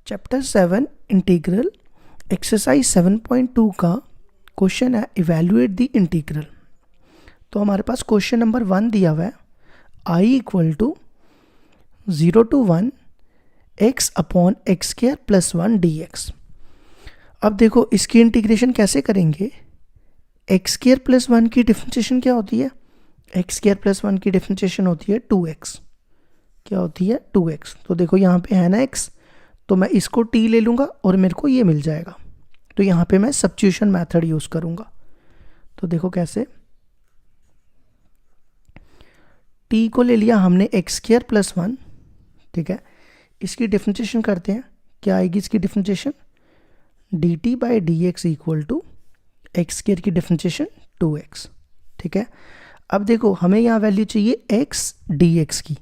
Chapter 7 integral exercise 7.2 का question है evaluate the integral. तो हमारे पास क्वेश्चन नंबर 1 दिया हुआ है I equal to 0 to 1 x upon x square plus 1 dx। अब देखो इसकी इंटीग्रेशन कैसे करेंगे। एक्स स्क्वायर प्लस 1 की डिफरेंशिएशन क्या होती है? एक्स स्क्वायर प्लस 1 की डिफरेंशिएशन होती है 2x। क्या होती है? 2x। तो देखो यहाँ पे है ना x, तो मैं इसको t ले लूँगा और मेरे को ये मिल जाएगा। तो यहाँ पे मैं सब्स्टिट्यूशन मेथड यूज़ करूँगा। तो देखो कैसे, t को ले लिया हमने एक्स स्क्वायर प्लस 1, ठीक है। इसकी डिफरेंशिएशन करते हैं, क्या आएगी इसकी differentiation? dt by d x equal to x square की डिफरेंशिएशन 2x, ठीक है। अब देखो हमें यहाँ वैल्यू चाहिए x dx की,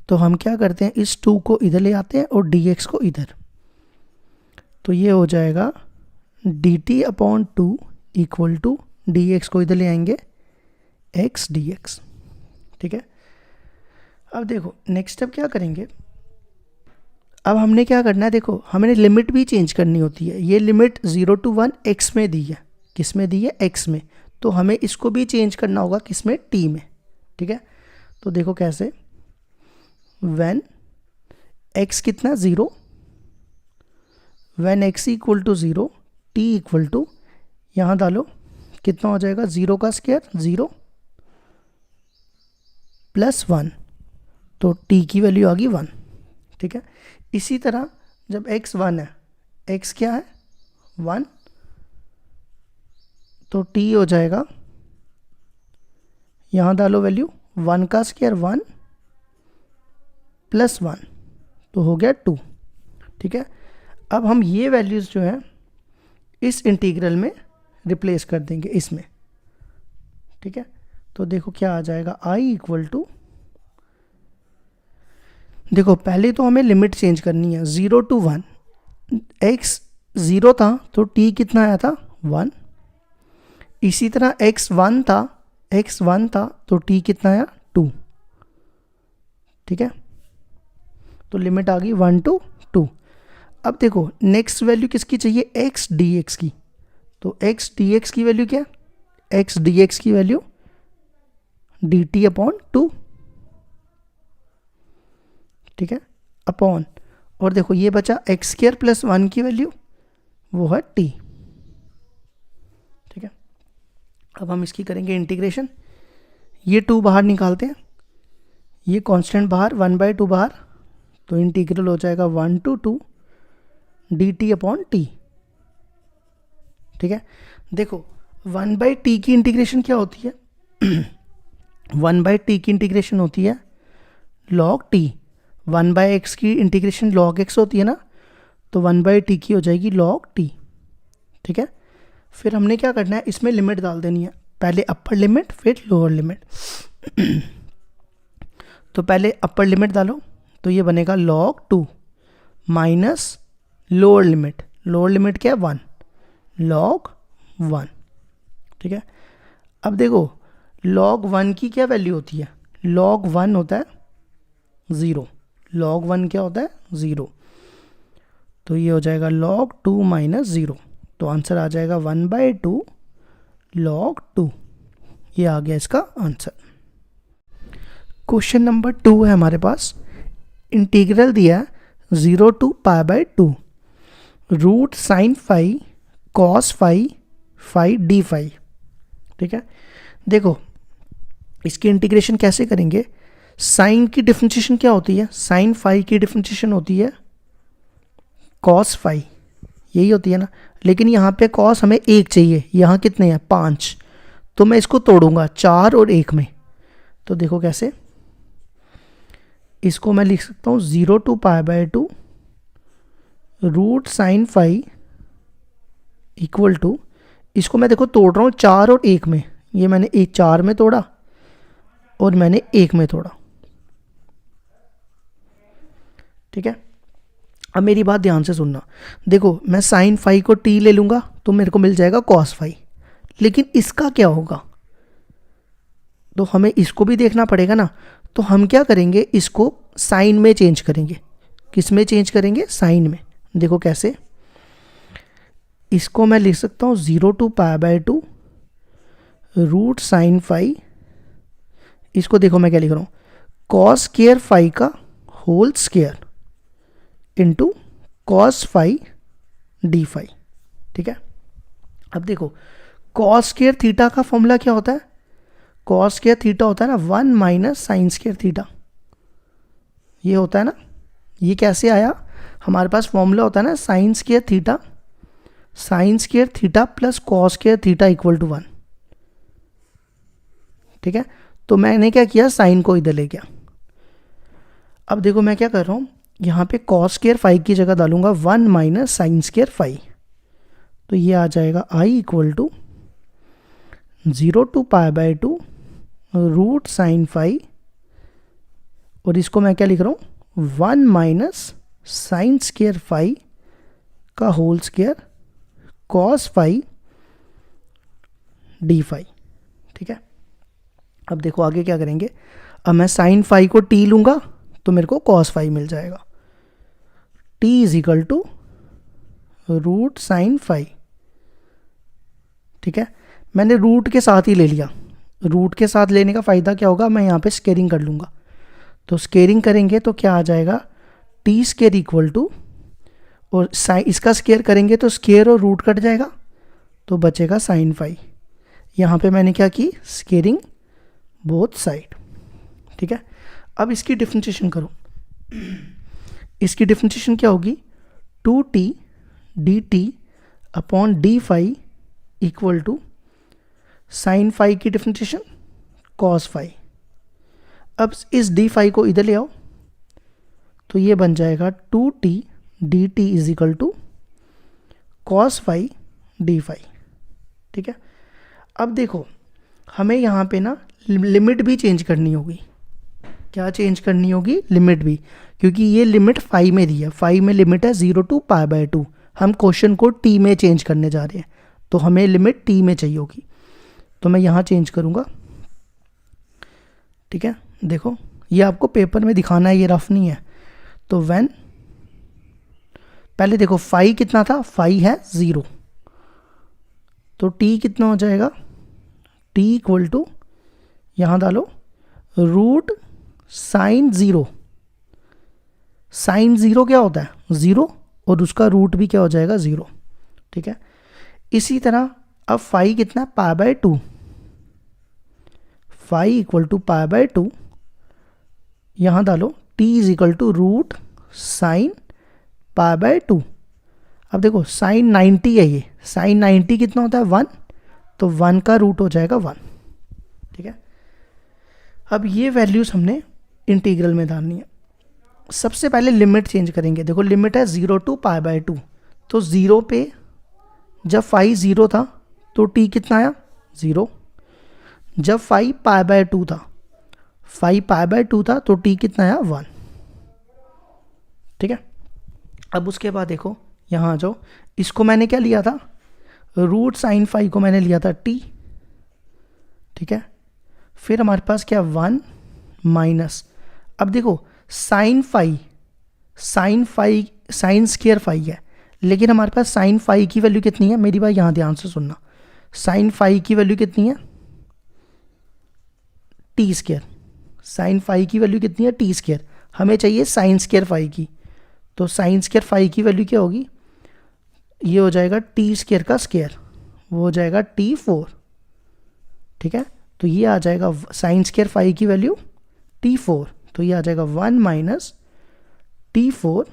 तो हम क्या करते हैं, इस 2 को इधर ले आते हैं और dx को इधर। तो ये हो जाएगा dt upon 2 equal to dx को इधर ले आएंगे x dx, ठीक है। अब देखो नेक्स्ट स्टेप क्या करेंगे। अब हमने क्या करना है, देखो हमें लिमिट भी चेंज करनी होती है। ये लिमिट 0 to 1 x में दी है, किस में दी है? x में। तो हमें इसको भी चेंज करना होगा, किस में? t में, ठीक है। तो देखो कैसे, when x कितना 0, when x equal to 0 t equal to, यहाँ डालो कितना हो जाएगा, 0 का स्क्वायर 0 प्लस 1, तो t की वैल्यू आ गई 1, ठीक है। इसी तरह जब x 1 है, x क्या है 1, तो t हो जाएगा, यहाँ डालो वैल्यू 1 का स्क्वायर 1 प्लस 1, तो हो गया 2, ठीक है। अब हम ये वैल्यूज़ जो है इस इंटीग्रल में रिप्लेस कर देंगे इसमें, ठीक है। तो देखो क्या आ जाएगा, i इक्वल टू, देखो पहले तो हमें लिमिट चेंज करनी है। 0 to 1 x 0 था तो t कितना आया था 1। इसी तरह x 1 था तो t कितना आया 2, ठीक है। तो लिमिट आ गई 1 to 2। अब देखो नेक्स्ट वैल्यू किसकी चाहिए, x dx की। तो x dx की वैल्यू क्या, x dx की वैल्यू dt अपॉन 2, ठीक है, अपॉन, और देखो ये बचा एक्स स्क्वायर प्लस 1 की वैल्यू, वो है t, ठीक है। अब हम इसकी करेंगे इंटीग्रेशन। ये 2 बाहर निकालते हैं, ये कांस्टेंट बाहर, 1/2 बाहर, तो इंटीग्रल हो जाएगा 1 to 2 dt अपॉन t, ठीक है। देखो 1/t की इंटीग्रेशन क्या होती है 1/t की इंटीग्रेशन होती है log t। 1/x की इंटीग्रेशन log x होती है ना, तो 1/t की हो जाएगी log t, ठीक है। फिर हमने क्या करना है, इसमें लिमिट डाल देनी है, पहले अपर लिमिट फिर लोअर लिमिट। तो पहले अपर लिमिट डालो, तो ये बनेगा log 2 minus lower limit, lower limit क्या है 1, log 1, ठीक है। अब देखो log 1 की क्या वैल्यू होती है, log 1 होता है 0, log 1 क्या होता है 0। तो ये हो जाएगा log 2 माइनस 0, तो आंसर आ जाएगा 1/2 log 2। ये आ गया इसका आंसर। क्वेश्चन नंबर 2 है हमारे पास, इंटीग्रल दिया है 0 to π/2 root sine phi cos phi phi d phi, ठीक है। देखो इसकी इंटीग्रेशन कैसे करेंगे। साइन की डिफरेंशिएशन क्या होती है, साइन फाई की डिफरेंशिएशन होती है कॉस फाई, यही होती है ना। लेकिन यहाँ पे कॉस हमें 1 चाहिए, यहाँ कितने हैं 5, तो मैं इसको तोड़ूंगा 4 और 1 में। तो देखो कैसे, इसको मैं लिख सकता हूँ 0 to π/2 root sine phi equal to, इसको मैं देखो तोड़ रहा हूँ 4 और 1 में, ये मैंने 4 में तोड़ा और मैंने 1 में तोड़ा, ठीक है। अब मेरी बात ध्यान से सुनना, देखो मैं साइन फाई को t ले लूँगा तो मेरे को मिल जाएगा कॉस फाई, लेकिन इसका क्या होगा, तो हमें इसको भी देखना पड़ेगा ना। तो हम क्या करेंगे, इसको साइन में चेंज करेंगे, किस में चेंज करेंगे, साइन में। देखो कैसे, इसको मैं लिख सकता हूँ 0 to π/2 रूट साइन फाई, इसको देखो मैं क्या लिख रहा हूँ, कॉस स्क्वायर फाई का whole square into cos phi d phi. ठीक है, अब देखो कॉस स्क्वायर थीटा का फॉर्मूला क्या होता है, कॉस स्क्वायर थीटा होता है ना 1 माइनस साइन स्क्वायर थीटा, ये होता है ना। ये कैसे आया, हमारे पास फॉर्मूला होता है ना sine square theta plus cos square theta equal to 1। ठीक है, तो मैंने क्या किया, साइन को इधर ले गया। अब देखो मैं क्या कर रहा हूँ, यहाँ पे कॉस स्क्वायर फाई की जगह डालूंगा 1 माइनस साइन स्क्वायर फाई, तो ये आ जाएगा I equal to 0 to π/2 root sine phi, और इसको मैं क्या लिख रहा हूँ 1 माइनस साइन स्क्वायर फाई का whole square cos phi d phi. ठीक है, अब देखो आगे क्या करेंगे, अब मैं साइन फाई को टी लूंगा तो मेरे को कॉस फाई मिल जाएगा, t is equal to root sine phi. ठीक है, मैंने रूट के साथ ही ले लिया, रूट के साथ लेने का फ़ायदा क्या होगा, मैं यहाँ पे स्केयरिंग कर लूँगा, तो स्केयरिंग करेंगे तो क्या आ जाएगा, टी स्केयर इक्वल टू, और साइन इसका स्केयर करेंगे तो स्केयर और रूट कट जाएगा तो बचेगा साइन फाई। यहाँ पे मैंने क्या की, स्केयरिंग बोथ साइड। ठीक है, अब इसकी डिफरेंशिएशन करो, इसकी डिफरेंशिएशन क्या होगी, 2t dt upon d phi equal to sine phi की डिफरेंशिएशन कॉस फाई। अब इस डी फाई को इधर ले आओ तो ये बन जाएगा 2t dt is equal to cos phi d phi. ठीक है, अब देखो हमें यहाँ पे ना लिमिट भी चेंज करनी होगी, क्या चेंज करनी होगी, लिमिट भी, क्योंकि ये लिमिट फाई में दी है, फाई में लिमिट है 0 to π/2, हम क्वेश्चन को टी में चेंज करने जा रहे हैं तो हमें लिमिट टी में चाहिए होगी, तो मैं यहाँ चेंज करूँगा। ठीक है, देखो ये आपको पेपर में दिखाना है, ये रफ नहीं है, तो व्हेन, पहले देखो फाई कितना था, फाई है 0, तो टी कितना हो जाएगा, टी इक्वल टू, यहाँ डालो रूट साइन 0, साइन 0 क्या होता है 0, और उसका रूट भी क्या हो जाएगा 0। ठीक है, इसी तरह अब फाई कितना, π/2, फाई इक्वल टू π/2, यहाँ डालो t is equal to root sine π/2। अब देखो साइन 90 है, ये साइन 90 कितना होता है 1, तो 1 का रूट हो जाएगा 1। ठीक है, अब ये वैल्यूज हमने इंटीग्रल में डालनी है। सबसे पहले लिमिट चेंज करेंगे, देखो लिमिट है 0 to π/2, तो 0 पे जब फाई 0 था तो t कितना आया 0, जब फाई π/2 था, फाई π/2 था तो t कितना आया 1। ठीक है, अब उसके बाद देखो यहाँ जाओ, इसको मैंने क्या लिया था, रूट साइन फाई को मैंने लिया था t। ठीक है, फिर हमारे पास क्या 1 माइनस, अब देखो साइन स्क्वायर फाई है, लेकिन हमारे पास साइन फाई की वैल्यू कितनी है, मेरी बात यहाँ ध्यान से सुनना, साइन फाई की वैल्यू कितनी है टी स्क्वायर, साइन फाई की वैल्यू कितनी है टी स्क्वायर, हमें चाहिए साइन स्क्वायर फाई की, तो साइन स्क्वायर फाई की वैल्यू क्या होगी, ये हो जाएगा टी स्क्वायर का स्क्वायर, वो हो जाएगा t4। ठीक है, तो ये आ जाएगा साइन स्क्वायर फाई की वैल्यू t4, तो ये आ जाएगा 1 माइनस t4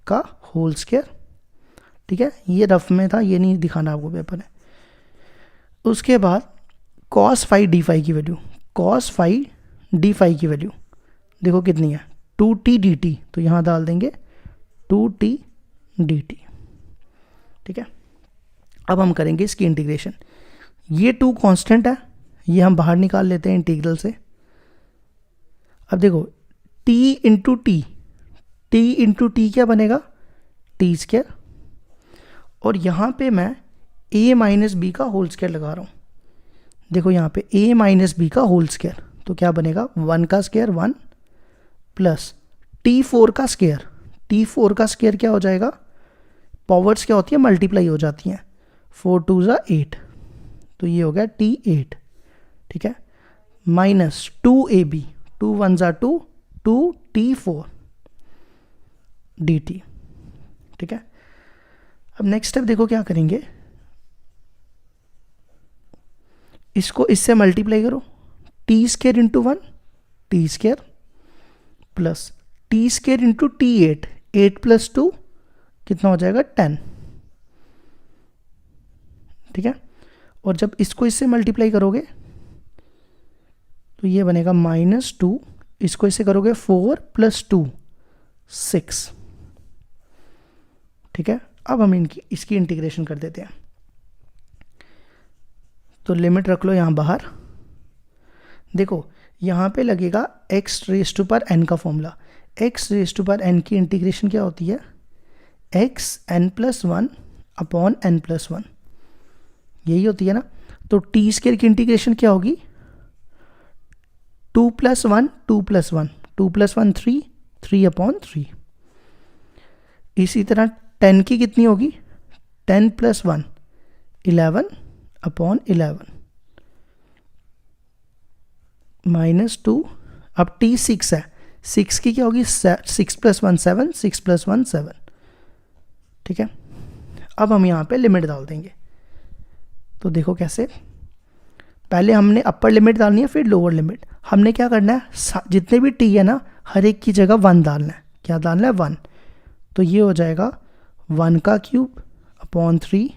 का होल स्क्वायर। ठीक है, ये रफ में था, ये नहीं दिखाना आपको पेपर में। उसके बाद कॉस फाई डी फाई की value, cos phi d phi की वैल्यू देखो कितनी है 2t dt, तो यहाँ डाल देंगे 2t dt। ठीक है, अब हम करेंगे इसकी इंटीग्रेशन, ये 2 कांस्टेंट है, ये हम बाहर निकाल लेते हैं इंटीग्रल से। अब देखो t इंटू टी क्या बनेगा टी स्क्वायर, और यहाँ पे मैं a माइनस बी का होल स्क्वायर लगा रहा हूँ। देखो यहाँ पे a माइनस बी का होल स्क्वायर, तो क्या बनेगा 1 का स्क्वायर 1 प्लस t4 का स्क्वायर, t4 का स्क्वायर क्या हो जाएगा पावर्स क्या होती है, मल्टीप्लाई हो जाती हैं, 4 2 ज़ा 8, तो ये हो गया T8, ठीक है, माइनस 2AB, 2 1 ज़ा 2, 2 T4 dt, ठीक है। अब नेक्स्ट स्टेप देखो क्या करेंगे, इसको इससे मल्टीप्लाई करो, T square into 1 T square plus T square into T8, 8 plus 2 कितना हो जाएगा 10, ठीक है। और जब इसको इससे मल्टीप्लाई करोगे तो ये बनेगा -2, इसको इससे करोगे 4 + 2 6, ठीक है। अब हम इसकी इंटीग्रेशन कर देते हैं, तो लिमिट रख लो यहाँ बाहर। देखो यहाँ पे लगेगा x⁴n का फॉर्मूला, x⁴n की इंटीग्रेशन क्या होती है, xn+1 अपॉन n+1, यही होती है ना। तो टी स्केयर की इंटीग्रेशन क्या होगी, 2 + 1 2 + 1 2 + 1 3 3 अपॉन 3। इसी तरह 10 की कितनी होगी, 10 + 1 11 अपॉन 11 -2। अब टी 6 है, 6 की क्या होगी, 6 + 1 7 6 + 1 7, ठीक है। अब हम यहाँ पे लिमिट डाल देंगे, तो देखो कैसे, पहले हमने अपर लिमिट डालनी है फिर लोअर लिमिट। हमने क्या करना है, जितने भी टी है ना हर एक की जगह 1 डालना है, क्या डालना है 1, तो ये हो जाएगा 1³ अपॉन 3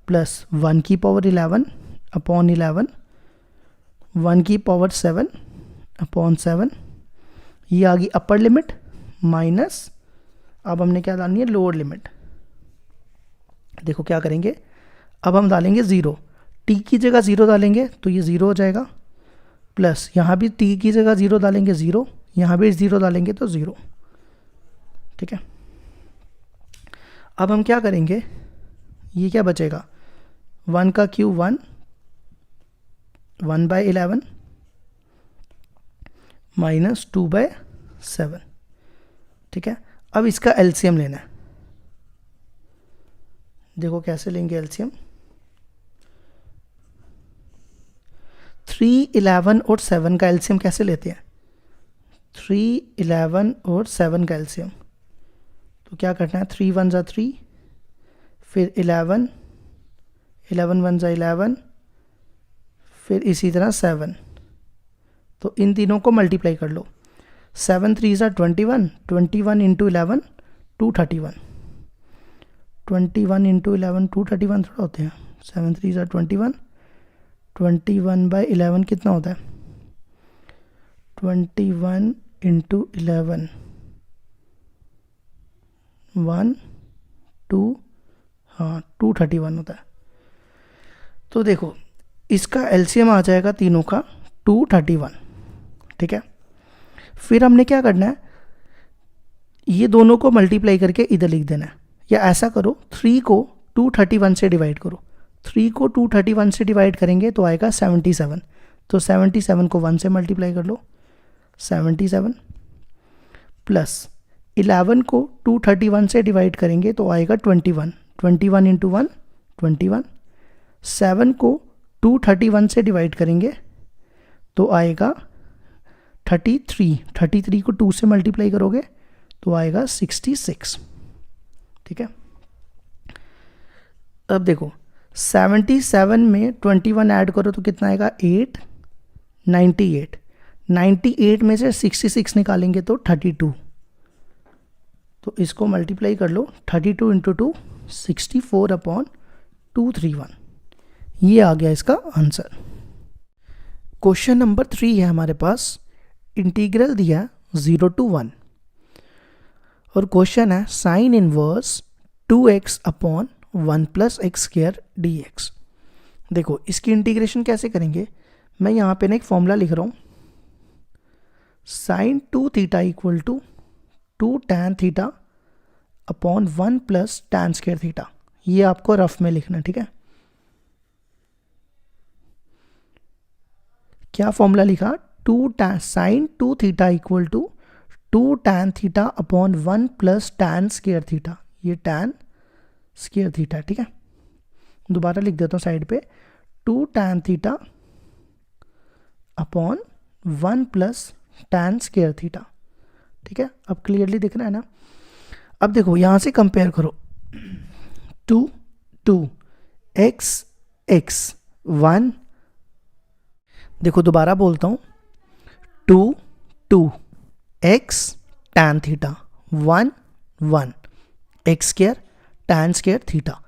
प्लस 1 की पावर 11 अपॉन 11, 1 की पावर 7 अपॉन 7, ये आ गई अपर लिमिट माइनस, अब हमने क्या डालनी है लोअर लिमिट। देखो क्या करेंगे, अब हम डालेंगे 0, टी की जगह 0 डालेंगे तो ये 0 हो जाएगा, प्लस यहाँ भी टी की जगह 0 डालेंगे 0, यहाँ भी 0 डालेंगे तो 0, ठीक है। अब हम क्या करेंगे, ये क्या बचेगा, 1³ 1 1/11 माइनस 2/7, ठीक है। अब इसका एलसीएम लेना है, देखो कैसे लेंगे एलसीएम, 3 11 और 7 का एलसीएम कैसे लेते हैं, 3 11 और 7 का एलसीएम, तो क्या करना है, 3 1 ज़ा 3, फिर 11 11 1 ज़ा 11, फिर इसी तरह 7, तो इन तीनों को मल्टीप्लाई कर लो, 7 3 ज़ा 21, 21 इंटू 11 231, 21 इंटू 11 231 थोड़ा होते हैं, 7 3 ज़ा 21, 21/11 कितना होता है, 21 इंटू 11 1 2, हाँ 231 होता है। तो देखो इसका एलसीएम आ जाएगा तीनों का 231, ठीक है। फिर हमने क्या करना है, ये दोनों को मल्टीप्लाई करके इधर लिख देना है, या ऐसा करो 3 को 231 से डिवाइड करो, 3 को 231 से डिवाइड करेंगे तो आएगा 77, तो 77 को 1 से मल्टीप्लाई कर लो, 77 प्लस 11 को 231 से डिवाइड करेंगे तो आएगा 21, 21 इंटू 1 21, 7 को 231 से डिवाइड करेंगे तो आएगा 33, 33 को 2 से मल्टीप्लाई करोगे तो आएगा 66, ठीक है। अब देखो 77 में 21 ऐड करो तो कितना आएगा 8, 98, 98 में से 66 निकालेंगे तो 32, तो इसको मल्टीप्लाई कर लो, 32 इंटू 2 64/231, ये आ गया इसका आंसर। क्वेश्चन नंबर 3 है हमारे पास, इंटीग्रल दिया 0 to 1 और क्वेश्चन है sine inverse 2x upon 1 + x² dx। देखो इसकी इंटीग्रेशन कैसे करेंगे, मैं यहाँ पे ना एक फॉर्मूला लिख रहा हूँ, साइन 2θ = 2 tan θ अपॉन 1 + tan² θ, ये आपको रफ में लिखना है, ठीक है। क्या फॉर्मूला लिखा, साइन 2θ = 2 tan θ अपॉन 1 + tan² θ, ये tan स्क्वायर थीटा, ठीक है। दोबारा लिख देता हूँ साइड पे, 2 tan theta upon 1 plus tan square theta, ठीक है। अब क्लियरली दिख रहा है ना। अब देखो यहाँ से कंपेयर करो, 2 2 x x 1, देखो दोबारा बोलता हूँ, 2 2 x tan theta 1 1 x square tan square theta.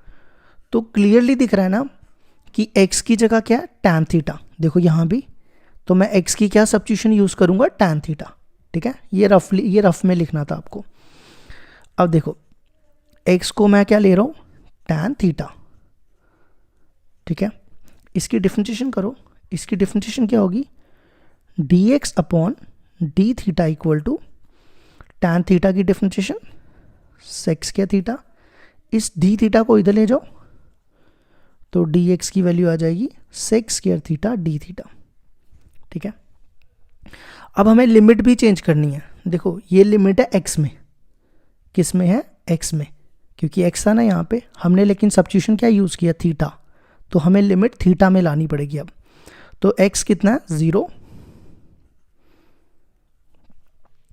तो क्लियरली दिख रहा है ना कि x की जगह क्या है, tan थीटा। देखो यहाँ भी, तो मैं x की क्या सब्स्टिट्यूशन यूज़ करूँगा, tan थीटा, ठीक है। ये रफ में लिखना था आपको। अब देखो x को मैं क्या ले रहा हूँ, tan थीटा, ठीक है। इसकी डिफरेंशिएशन करो, इसकी डिफरेंशिएशन क्या होगी, dx upon d theta equal to tan theta की डिफरेंशिएशन सेक्स स्क्वायर थीटा। इस डी थीटा को इधर ले जाओ तो dx की वैल्यू आ जाएगी sex square theta D theta, ठीक है। अब हमें लिमिट भी चेंज करनी है। देखो ये लिमिट है x में, किस में है, x में, क्योंकि x था ना यहाँ पे हमने, लेकिन सब्स्टिट्यूशन क्या यूज़ किया, थीटा, तो हमें लिमिट थीटा में लानी पड़ेगी। अब तो x कितना है, 0।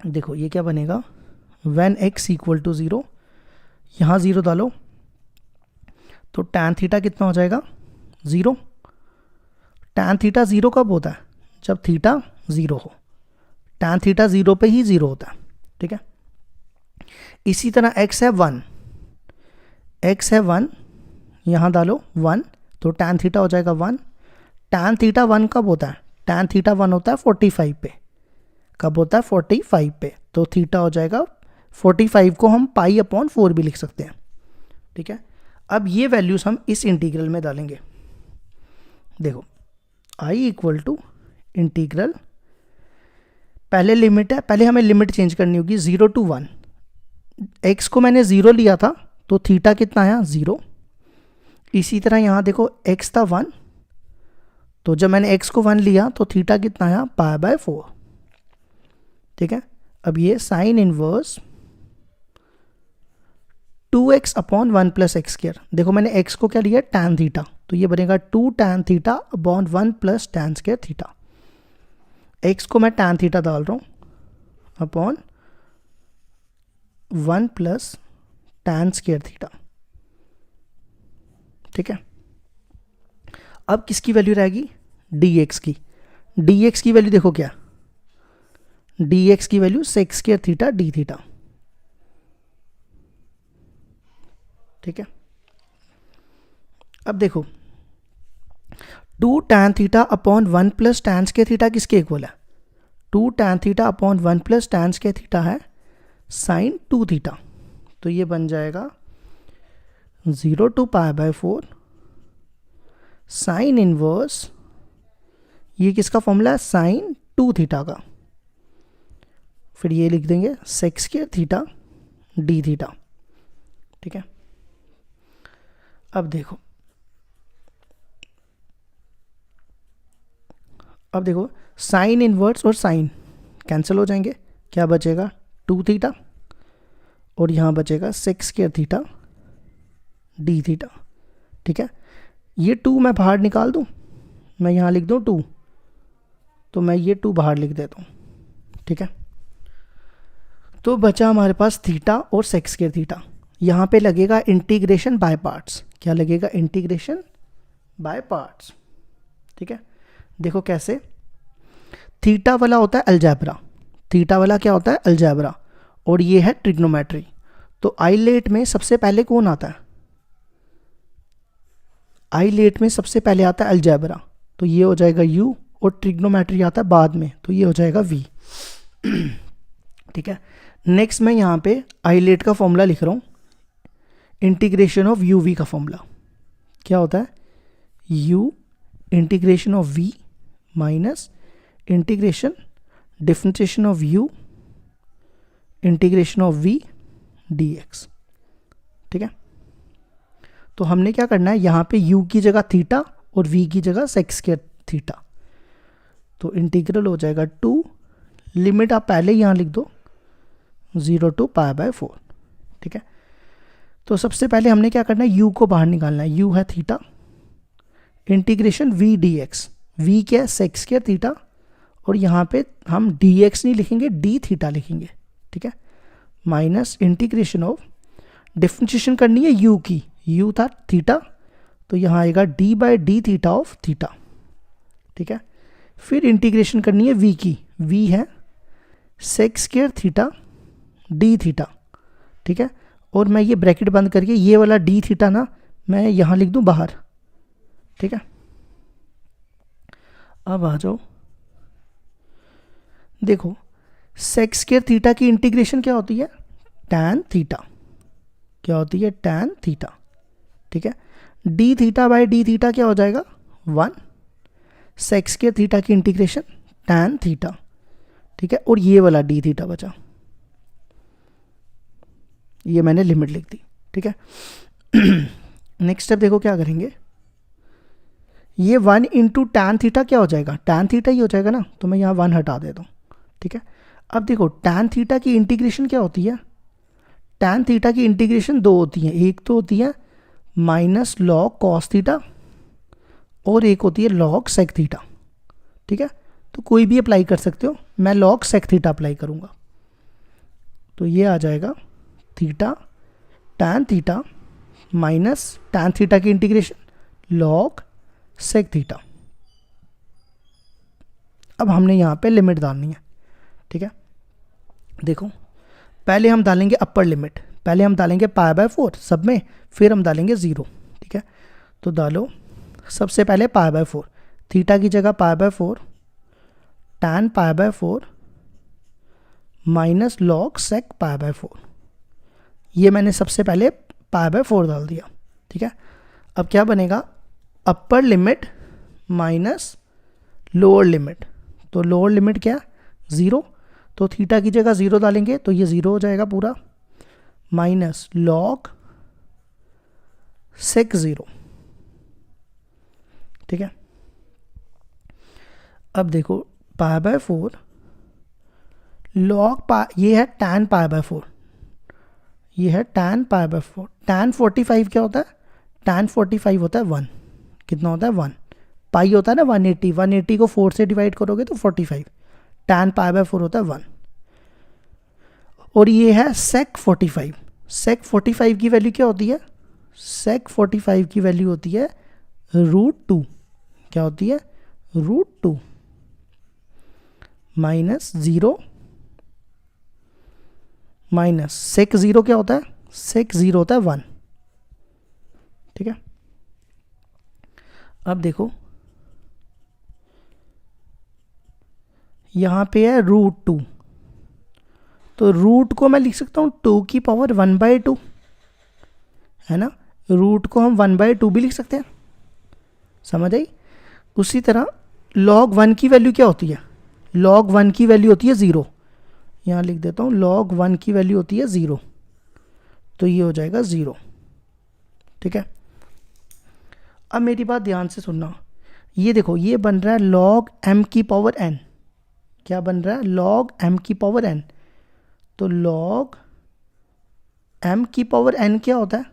देखो ये क्या बनेगा, व्हेन x इक्वल टू 0, यहाँ 0 डालो तो tan थीटा कितना हो जाएगा, 0। tan थीटा 0 कब होता है, जब थीटा 0 हो। tan थीटा 0 पे ही 0 होता है, ठीक है। इसी तरह x है 1, x है 1, यहाँ डालो 1 तो tan थीटा हो जाएगा 1। tan थीटा 1 कब होता है, tan थीटा 1 होता है 45 पे, कब होता है, 45 पे। तो थीटा हो जाएगा 45 को हम पाई अपॉन 4 भी लिख सकते हैं, ठीक है। अब ये वैल्यूज हम इस इंटीग्रल में डालेंगे। देखो i इक्वल टू इंटीग्रल, पहले लिमिट है, पहले हमें लिमिट चेंज करनी होगी 0 to 1। x को मैंने 0 लिया था तो थीटा कितना आया, 0। इसी तरह यहाँ देखो x था 1, तो जब मैंने x को 1 लिया तो थीटा कितना आया, π/4, ठीक है। अब ये sine inverse 2x upon 1 plus x square, देखो मैंने x को क्या लिया, tan थीटा, तो ये बनेगा 2 tan theta upon 1 plus tan square theta. x को मैं tan थीटा डाल रहा हूँ upon 1 plus tan square theta, ठीक है। अब किसकी वैल्यू रहेगी, dx की। dx की वैल्यू देखो क्या, dx की value sex square theta D theta, ठीक है। अब देखो 2 tan theta upon 1 plus tan square theta किसके इक्वल है, 2 tan theta upon 1 plus tan square theta है साइन 2 थीटा, तो ये बन जाएगा 0 to π/4 साइन इनवर्स, ये किसका फॉर्मूला है, साइन 2 थीटा का, फिर ये लिख देंगे sex square theta D theta, ठीक है। अब देखो, अब देखो साइन इनवर्स और साइन कैंसिल हो जाएंगे, क्या बचेगा, 2 थीटा और यहाँ बचेगा sex square theta D theta, ठीक है। ये 2 मैं बाहर निकाल दूँ, मैं यहाँ लिख दूँ 2, तो मैं ये 2 बाहर लिख देता हूँ, ठीक है। तो बचा हमारे पास थीटा और सेक्स स्क्वायर थीटा। यहाँ पे लगेगा इंटीग्रेशन बाय पार्ट्स, क्या लगेगा, इंटीग्रेशन बाय पार्ट्स, ठीक है। देखो कैसे, थीटा वाला होता है अलजेब्रा, थीटा वाला क्या होता है, अलजेब्रा, और ये है ट्रिग्नोमेट्री। तो आईलेट में सबसे पहले कौन आता है, आईलेट में सबसे पहले आता है अलजेब्रा, तो ये हो जाएगा u, और ट्रिग्नोमेट्री आता है बाद में, तो ये हो जाएगा v, ठीक है। नेक्स्ट मैं यहाँ पे आईलेट का फॉर्मूला लिख रहा हूँ, इंटीग्रेशन ऑफ यू वी का फॉर्मूला क्या होता है, u integration of v minus integration differentiation of u integration of v dx, ठीक है। तो हमने क्या करना है, यहाँ पे u की जगह थीटा और v की जगह सेक्स स्क्वायर थीटा, तो इंटीग्रल हो जाएगा 2, लिमिट आप पहले यहाँ लिख दो 0 to π/4, ठीक है। तो सबसे पहले हमने क्या करना है, u को बाहर निकालना है। u है theta, integration v dx, v क्या है सेक स्क्वायर थीटा, और यहाँ पे हम dx नहीं लिखेंगे, d थीटा लिखेंगे, ठीक है, माइनस इंटीग्रेशन ऑफ, डिफ्रेंशिएशन करनी है u की, u था थीटा, तो यहाँ आएगा d by D theta of theta, ठीक है। फिर इंटीग्रेशन करनी है v की, v है sec square theta d theta, ठीक है, और मैं ये ब्रैकेट बंद करके ये वाला d थीटा ना मैं यहाँ लिख दूँ बाहर, ठीक है। अब आ जाओ, देखो सेक स्क्वायर थीटा की इंटीग्रेशन क्या होती है, टैन थीटा, क्या होती है, टैन थीटा, ठीक है। D theta by D theta क्या हो जाएगा 1, सेक स्क्वायर थीटा की इंटीग्रेशन टैन थीटा, ठीक है, और ये वाला डी थीटा बचा, ये मैंने लिमिट लिख दी, ठीक है। नेक्स्ट स्टेप देखो क्या करेंगे, ये 1 इंटू टैन थीटा क्या हो जाएगा, टैन थीटा ही हो जाएगा ना, तो मैं यहाँ 1 हटा देता हूँ, ठीक है। अब देखो टैन थीटा की इंटीग्रेशन क्या होती है, टैन थीटा की इंटीग्रेशन दो होती है, एक तो होती है माइनस लॉग कॉस थीटा और एक होती है लॉग सेक थीटा, ठीक है। तो कोई भी अप्लाई कर सकते हो, मैं लॉग सेक थीटा अप्लाई करूँगा, तो ये आ जाएगा theta tan theta minus tan theta की इंटीग्रेशन लॉग सेक थीटा। अब हमने यहाँ पे लिमिट डालनी है, ठीक है। देखो पहले हम डालेंगे अपर लिमिट, पहले हम डालेंगे पाई बाय 4 सब में, फिर हम डालेंगे 0, ठीक है। तो डालो सबसे पहले पाई बाय 4, थीटा की जगह pi by 4 tan pi by 4 minus log sec pi by 4, ये मैंने सबसे पहले पाई बाय 4 डाल दिया, ठीक है। अब क्या बनेगा, upper limit minus lower limit, तो लोअर लिमिट क्या 0, तो थीटा की जगह 0 डालेंगे तो ये 0 हो जाएगा पूरा, माइनस लॉग सेक 0, ठीक है। अब देखो पाई बाय 4 लॉग ये है टैन पाई बाय 4, ये है टैन पाई बाय 4, टैन 45 क्या होता है, टैन 45 होता है 1, कितना होता है 1, पाई होता है ना 180, 180 को 4 से डिवाइड करोगे तो 45, टैन पाई बाय 4 होता है 1, और ये है सेक 45, सेक 45 की वैल्यू क्या होती है, सेक 45 की वैल्यू होती है √2, क्या होती है √2 माइनस 0 माइनस सेक 0 क्या होता है, सेक 0 होता है 1, ठीक है। अब देखो यहाँ पे है √2, तो रूट को मैं लिख सकता हूँ 2 की पावर 1/2, है ना, रूट को हम 1/2 भी लिख सकते हैं, समझ आई। उसी तरह log 1 की वैल्यू क्या होती है, log 1 की वैल्यू होती है 0, यहाँ लिख देता हूँ log 1 की वैल्यू होती है 0, तो ये हो जाएगा 0, ठीक है। अब मेरी बात ध्यान से सुनना, ये देखो ये बन रहा है log m की पावर n, क्या बन रहा है log m की पावर n, तो log m की पावर n क्या होता है,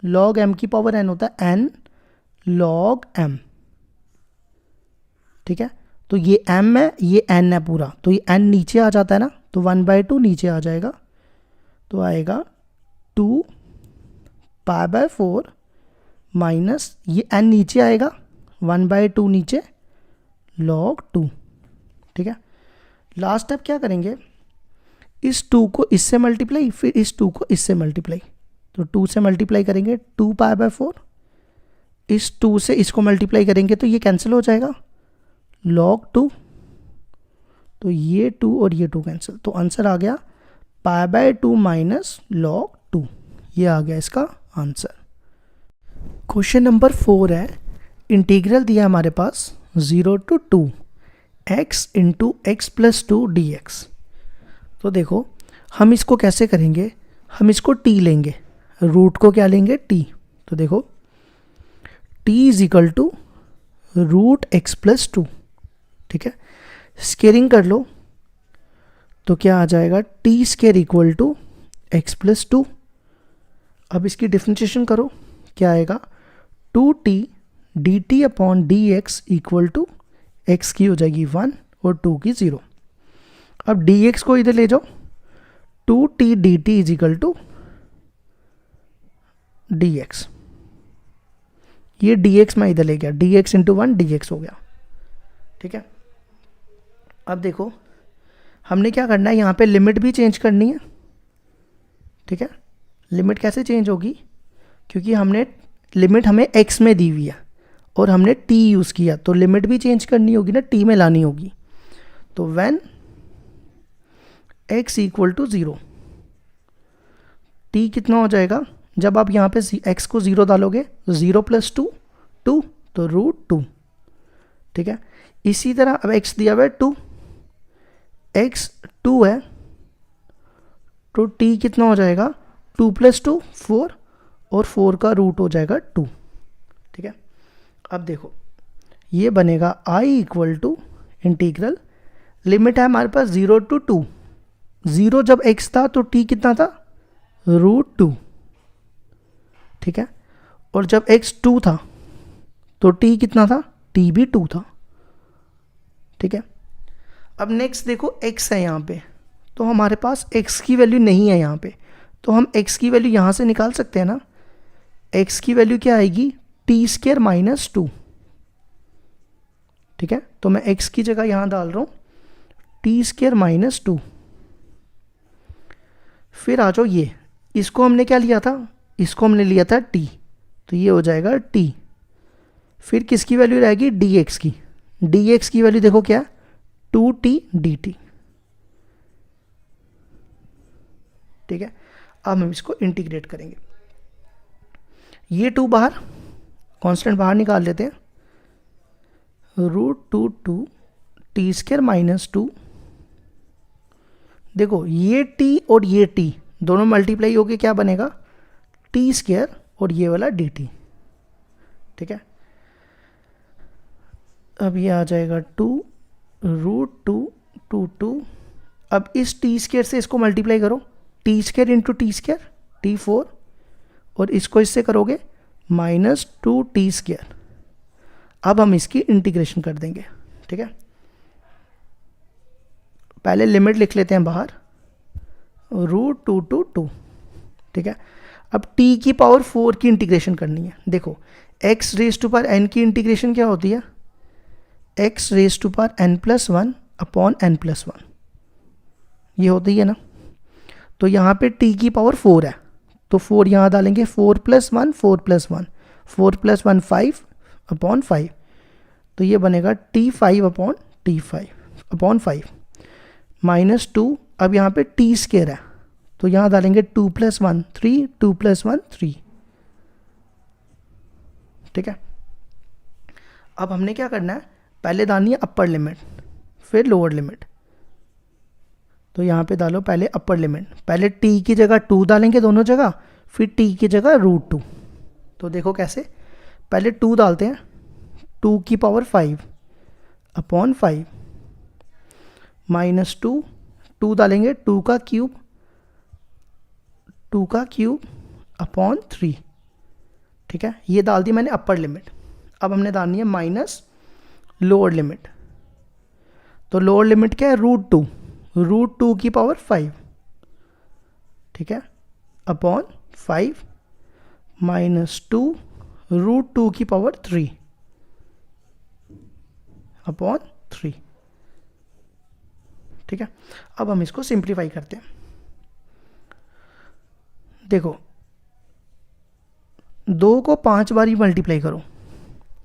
log m की पावर n होता है n log m, ठीक है। तो ये m है ये n है पूरा, तो ये n नीचे आ जाता है ना, तो 1/2 नीचे आ जाएगा, तो आएगा 2 पाई बाय 4 माइनस ये n नीचे आएगा 1/2 नीचे log 2, ठीक है। लास्ट स्टेप क्या करेंगे, इस 2 को इससे मल्टीप्लाई, फिर इस 2 को इससे मल्टीप्लाई, तो 2 से मल्टीप्लाई करेंगे 2 पाई बाय 4, इस 2 से इसको मल्टीप्लाई करेंगे तो ये कैंसिल हो जाएगा log 2, तो ये 2 और ये 2 कैंसिल, तो आंसर आ गया पाई बाय 2 माइनस log 2, ये आ गया इसका आंसर। क्वेश्चन नंबर 4 है, इंटीग्रल दिया हमारे पास 0 to 2 x into x plus 2 dx। तो देखो हम इसको कैसे करेंगे, हम इसको t लेंगे, रूट को क्या लेंगे t, तो देखो t is equal to √x+2, ठीक है। स्केयरिंग कर लो तो क्या आ जाएगा t² इक्वल टू x+2, अब इसकी डिफ्रेंशिएशन करो, क्या आएगा 2t dt upon dx equal to x की हो जाएगी 1 और 2 की 0। अब dx को इधर ले जाओ, 2t dt is equal to dx, ये dx मैं इधर ले गया, dx इंटू 1 dx हो गया। ठीक है, अब देखो हमने क्या करना है, यहाँ पे लिमिट भी चेंज करनी है। ठीक है, लिमिट कैसे चेंज होगी, क्योंकि हमने लिमिट हमें x में दी हुई है और हमने t यूज़ किया, तो लिमिट भी चेंज करनी होगी ना, t में लानी होगी। तो when x equal to 0, t कितना हो जाएगा, जब आप यहाँ पे x को 0 डालोगे, 0 प्लस 2 2, तो √2। ठीक है, इसी तरह अब x दिया हुआ है 2, x 2 है, तो t कितना हो जाएगा, 2 प्लस 2 4, और 4 का रूट हो जाएगा 2। ठीक है, अब देखो ये बनेगा i equal to integral, limit है हमारे पास 0 to 2, 0 जब x था तो t कितना था, √2। ठीक है, और जब x 2 था तो t कितना था, t भी 2 था। ठीक है, अब नेक्स्ट देखो x है यहाँ पे, तो हमारे पास x की वैल्यू नहीं है यहाँ पे, तो हम x की वैल्यू यहाँ से निकाल सकते हैं ना। x की वैल्यू क्या आएगी, t² माइनस 2। ठीक है, तो मैं x की जगह यहाँ डाल रहा हूँ t² माइनस 2। फिर आ जाओ ये, इसको हमने क्या लिया था, इसको हमने लिया था t, तो ये हो जाएगा t। फिर किसकी वैल्यू रहेगी, dx की, dx की वैल्यू देखो क्या, 2t dt। ठीक है, अब हम इसको इंटीग्रेट करेंगे, ये 2 बाहर, कांस्टेंट बाहर निकाल लेते हैं, √2 t² माइनस 2। देखो ये t और ये t दोनों मल्टीप्लाई होके क्या बनेगा, t² और ये वाला dt। ठीक है, अब ये आ जाएगा 2 √2 2। अब इस t² से इसको मल्टीप्लाई करो, t² इंटू t², t4, और इसको इससे करोगे -2t²। अब हम इसकी इंटीग्रेशन कर देंगे। ठीक है, पहले लिमिट लिख लेते हैं बाहर, √2 to 2। ठीक है, अब t की पावर 4 की इंटीग्रेशन करनी है। देखो x raise to power n की इंटीग्रेशन क्या होती है, x raise to power n+1 upon n+1, ये होती है ना। तो यहाँ पे t की पावर 4 है, तो 4 यहाँ डालेंगे, 4 + 1 4 + 1, 4 + 1 5 अपॉन 5, तो ये बनेगा t5 अपॉन t5 अपॉन 5 -2। अब यहाँ पे t² है, तो यहाँ डालेंगे 2 + 1 3, 2 + 1 3। ठीक है, अब हमने क्या करना है, पहले डालनी है अपर लिमिट फिर लोअर लिमिट। तो यहाँ पे डालो पहले अपर लिमिट, पहले t की जगह 2 डालेंगे दोनों जगह, फिर t की जगह √2। तो देखो कैसे, पहले 2 डालते हैं, 2 की पावर 5 अपॉन 5 -2, 2 डालेंगे 2 का क्यूब अपॉन 3। ठीक है, ये डाल दी मैंने अपर लिमिट। अब हमने डालनी है माइनस लोअर लिमिट। तो लोअर लिमिट क्या है, √2 की पावर 5। ठीक है, अपॉन 5 -2 √2 की पावर 3 अपॉन 3। ठीक है, अब हम इसको सिंप्लीफाई करते हैं। देखो 2 को 5 बार ही मल्टीप्लाई करो,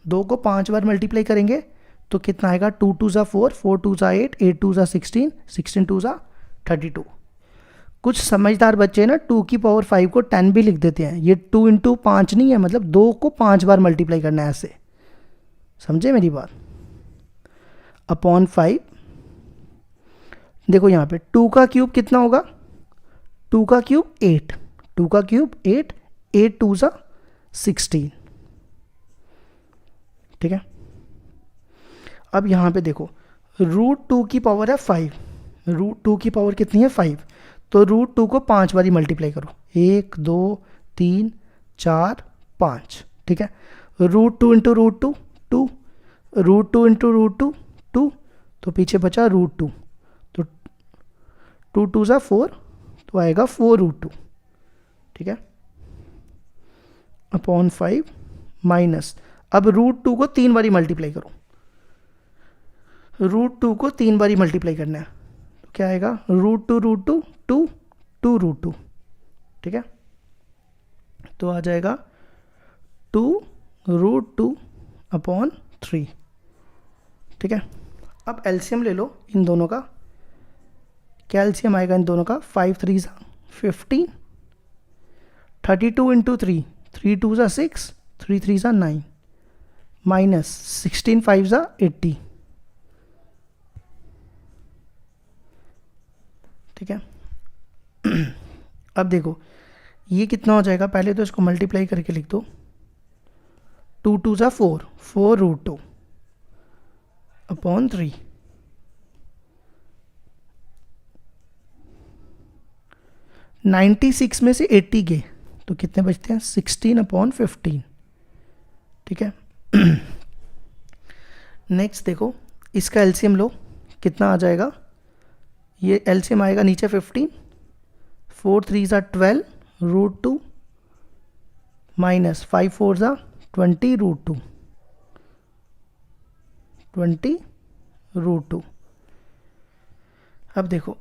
2 को 5 बार मल्टीप्लाई करेंगे तो कितना आएगा, 2 2 ज़ा 4, 4 2 ज़ा 8, 8 2 ज़ा 16, 16 2 ज़ा 32। कुछ समझदार बच्चे ना 2 की पावर 5 को 10 भी लिख देते हैं, ये 2 इंटू 5 नहीं है, मतलब 2 को 5 बार मल्टीप्लाई करना है ऐसे, समझे मेरी बात, अपॉन 5। देखो यहाँ पे 2 का क्यूब कितना होगा, 2 का क्यूब 8, 2 का क्यूब 8, 8 2 ज़ा 16। ठीक है, अब यहाँ पे देखो √2 की पावर है 5, √2 की पावर कितनी है 5, तो √2 को 5 बारी मल्टीप्लाई करो, 1 2 3 4 5, ठीक है। √2 इंटू √2 2, √2 इंटू √2 2, तो पीछे बचा √2, तो 2 2 ज़ा 4, तो आएगा 4√2, ठीक है, अपॉन 5 माइनस, अब √2 को 3 बारी मल्टीप्लाई करो, √2 को 3 बारी मल्टीप्लाई करना है, तो क्या आएगा √2 √2 2 2 √2, ठीक है, तो आ जाएगा 2 √2 अपॉन 3, ठीक है। अब एलसीएम ले लो इन दोनों का, क्या एलसीएम आएगा इन दोनों का, 5 3 15, 32 इंटू 3, 3 2 ज़ा 6, 3 3 ज़ा 9, माइनस 16 5 ज़ा 80, ठीक है। अब देखो ये कितना हो जाएगा, पहले तो इसको मल्टीप्लाई करके लिख दो, 2 2 ज़ा 4, 4√2 अपॉन 3, (96) में से 80 गए तो कितने बचते हैं, 16 अपॉन 15, ठीक है। नेक्स्ट देखो इसका एलसीएम लो, कितना आ जाएगा, ये एलसीएम आएगा नीचे 15, 4 3 ज़ा 12 √2 माइनस 5 4 ज़ा 20 √2, 20 √2। अब देखो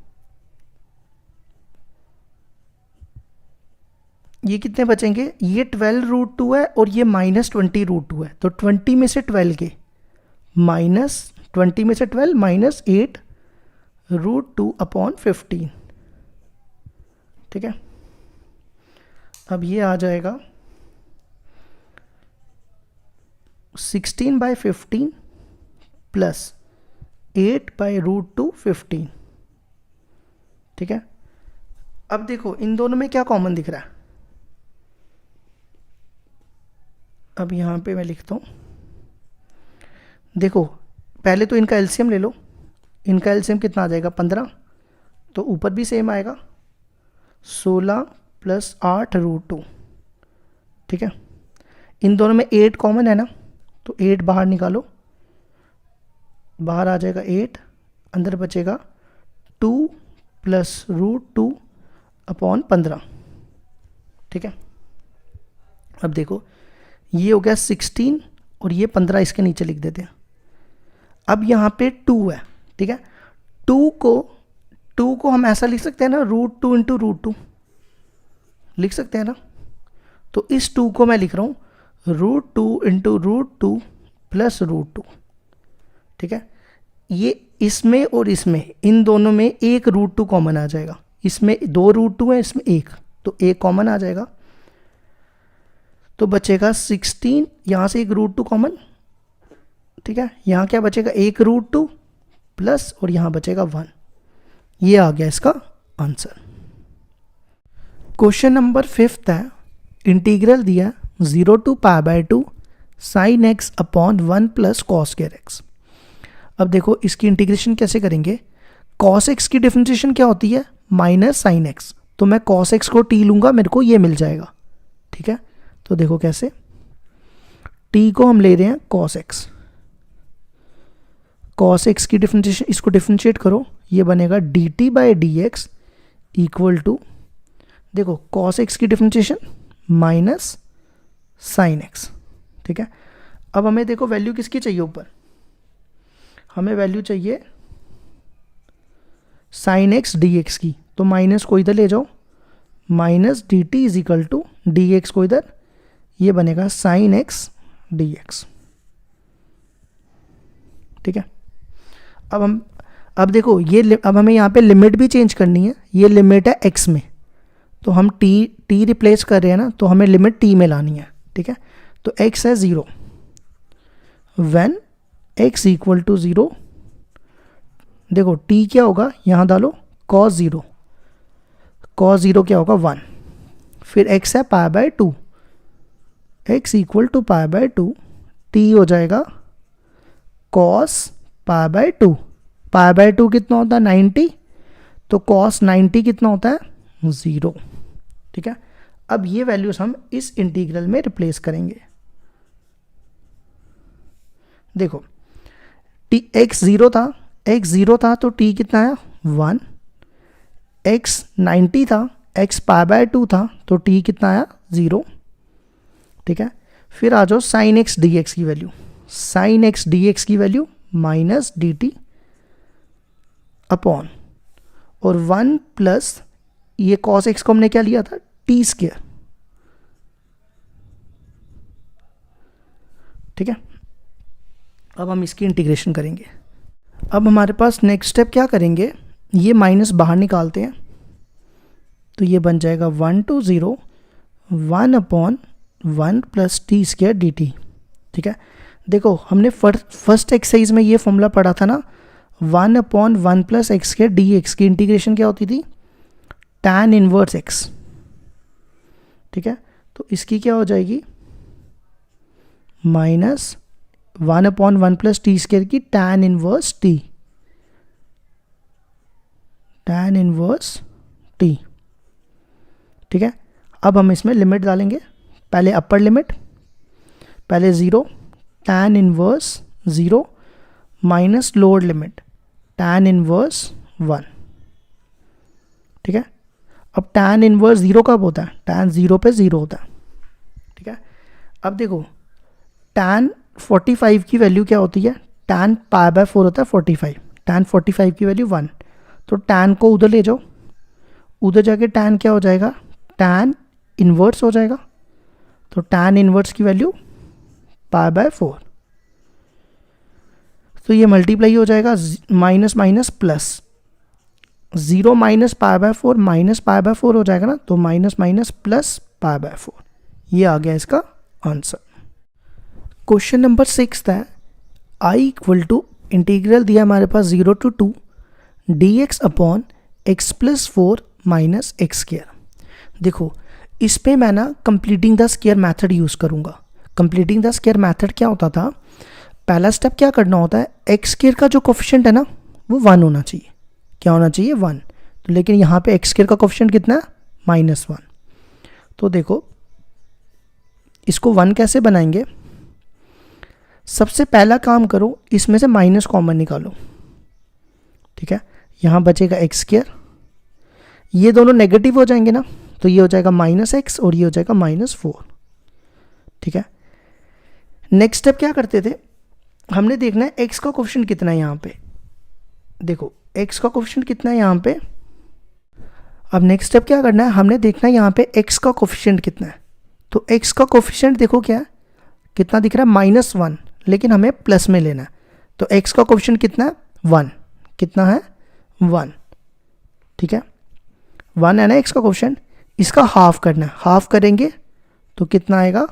ये कितने बचेंगे, ये 12 √2 है और ये माइनस 20 √2 है, तो 20 में से 12 के माइनस 20 में से 12 माइनस 8 √2 अपॉन 15, ठीक है। अब ये आ जाएगा 16/15 प्लस 8/√2 15, ठीक है। अब देखो इन दोनों में क्या कॉमन दिख रहा है, अब यहाँ पे मैं लिखता हूँ, देखो पहले तो इनका एलसीएम ले लो, इनका एलसीएम कितना आ जाएगा 15, तो ऊपर भी सेम आएगा 16 प्लस 8 √2, ठीक है। इन दोनों में 8 कॉमन है ना, तो 8 बाहर निकालो, बाहर आ जाएगा 8, अंदर बचेगा 2 प्लस √2 अपॉन 15, ठीक है। अब देखो ये हो गया 16 और ये 15 इसके नीचे लिख देते हैं। अब यहाँ पे 2 है, ठीक है, 2 को हम ऐसा लिख सकते हैं ना, √2 इंटू √2 लिख सकते हैं ना, तो इस 2 को मैं लिख रहा हूँ √2 इंटू √2 प्लस √2, ठीक है। ये इसमें और इसमें इन दोनों में एक √2 कॉमन आ जाएगा, इसमें 2 √2 है, इसमें एक, तो एक कॉमन आ जाएगा, तो बचेगा 16, यहाँ से एक √2 कॉमन, ठीक है, यहाँ क्या बचेगा एक √2 प्लस और यहाँ बचेगा 1, ये आ गया इसका आंसर। क्वेश्चन नंबर 5 है, इंटीग्रल दिया 0 to π/2 sin x upon 1 plus cos x। अब देखो इसकी इंटीग्रेशन कैसे करेंगे, cos x की डिफरेंशिएशन क्या होती है, माइनस sin x, तो मैं cos x को t लूँगा, मेरे को ये मिल जाएगा, ठीक है। तो देखो कैसे, t को हम ले रहे हैं cos x की डिफरेंशिएशन, इसको डिफरेंशिएट करो, ये बनेगा dt/dx इक्वल टू, देखो cos x की डिफरेंशिएशन माइनस sin x, ठीक है। अब हमें देखो वैल्यू किसकी चाहिए, ऊपर हमें वैल्यू चाहिए sin x dx की, तो माइनस को इधर ले जाओ, minus dt is equal to dx को इधर, ये बनेगा sin x dx, ठीक है। अब देखो ये, अब हमें यहाँ पे लिमिट भी चेंज करनी है, ये लिमिट है x में, तो हम t रिप्लेस कर रहे हैं ना, तो हमें लिमिट t में लानी है, ठीक है। तो x है 0, व्हेन x इक्वल टू 0, देखो t क्या होगा, यहाँ डालो cos 0, cos 0 क्या होगा 1, फिर x है π/2, x इक्वल टू π/2, t हो जाएगा cos π/2, π/2 कितना होता है 90, तो cos 90 कितना होता है 0, ठीक है। अब ये वैल्यूज हम इस इंटीग्रल में रिप्लेस करेंगे। देखो x 0 था, x 0 था तो t कितना आया 1, x 90 था, x π/2 था तो t कितना आया 0। ठीक है, फिर आ जाओ sin x dx की वैल्यू, sin x dx की वैल्यू माइनस dt अपॉन और 1 प्लस ये cos x को हमने क्या लिया था t स्क्वायर। ठीक है, अब हम इसकी इंटीग्रेशन करेंगे। अब हमारे पास नेक्स्ट स्टेप क्या करेंगे, ये माइनस बाहर निकालते हैं तो ये बन जाएगा 1 to 0 1 upon 1 plus T square D T. ठीक है, देखो हमने फर्स्ट एक्सरसाइज में ये फॉर्मूला पढ़ा था ना, 1 upon 1 plus x square D x की इंटीग्रेशन क्या होती थी tan इनवर्स एक्स। ठीक है, तो इसकी क्या हो जाएगी minus 1 upon 1 plus T square की tan inverse T, tan inverse T. ठीक है, अब हम इसमें लिमिट डालेंगे, पहले अपर लिमिट, पहले 0 tan inverse 0 minus lower limit tan inverse 1। ठीक है, अब tan इनवर्स 0 कब होता है, tan 0 पे 0 होता है। ठीक है, अब देखो tan 45 की वैल्यू क्या होती है, tan π/4 होता है 45, tan 45 की वैल्यू 1, तो tan को उधर ले जाओ, उधर जाके tan क्या हो जाएगा tan इनवर्स हो जाएगा, तो tan इनवर्स की वैल्यू π/4, तो ये मल्टीप्लाई हो जाएगा minus minus plus, 0 minus π/4 minus π/4 हो जाएगा ना, तो माइनस माइनस प्लस π/4, ये आ गया इसका आंसर। क्वेश्चन नंबर 6 है, i इक्वल टू इंटीग्रल दिया हमारे पास 0 to 2 dx upon x plus 4 minus x square. देखो इस पे मैं ना completing the square method use करूँगा। कंप्लीटिंग द स्क्वायर मेथड क्या होता था, पहला स्टेप क्या करना होता है, एक्स स्क्वायर का जो कोफिशिएंट है ना वो 1 होना चाहिए, क्या होना चाहिए 1, तो लेकिन यहाँ पे एक्स स्क्वायर का कोफिशिएंट कितना है -1। तो देखो इसको 1 कैसे बनाएंगे, सबसे पहला काम करो इसमें से माइनस कॉमन निकालो। ठीक है, यहाँ बचेगा एक्स स्क्वायर, ये दोनों नेगेटिव हो जाएंगे ना, तो ये हो जाएगा -x और ये हो जाएगा -4। ठीक है, नेक्स्ट स्टेप क्या करते थे, हमने देखना है x का कोफिशिएंट कितना है यहाँ पे। देखो x का कोफिशिएंट कितना है यहाँ पे, अब नेक्स्ट स्टेप क्या करना है, हमने देखना है यहाँ पे x का कोफिशिएंट कितना है। तो x का कोफिशिएंट देखो क्या है, कितना दिख रहा है -1, लेकिन हमें प्लस में लेना है, तो x का कोफिशिएंट कितना है 1, कितना है 1। ठीक है, 1 है ना x का कोफिशिएंट, इसका हाफ करना है, हाफ करेंगे तो कितना आएगा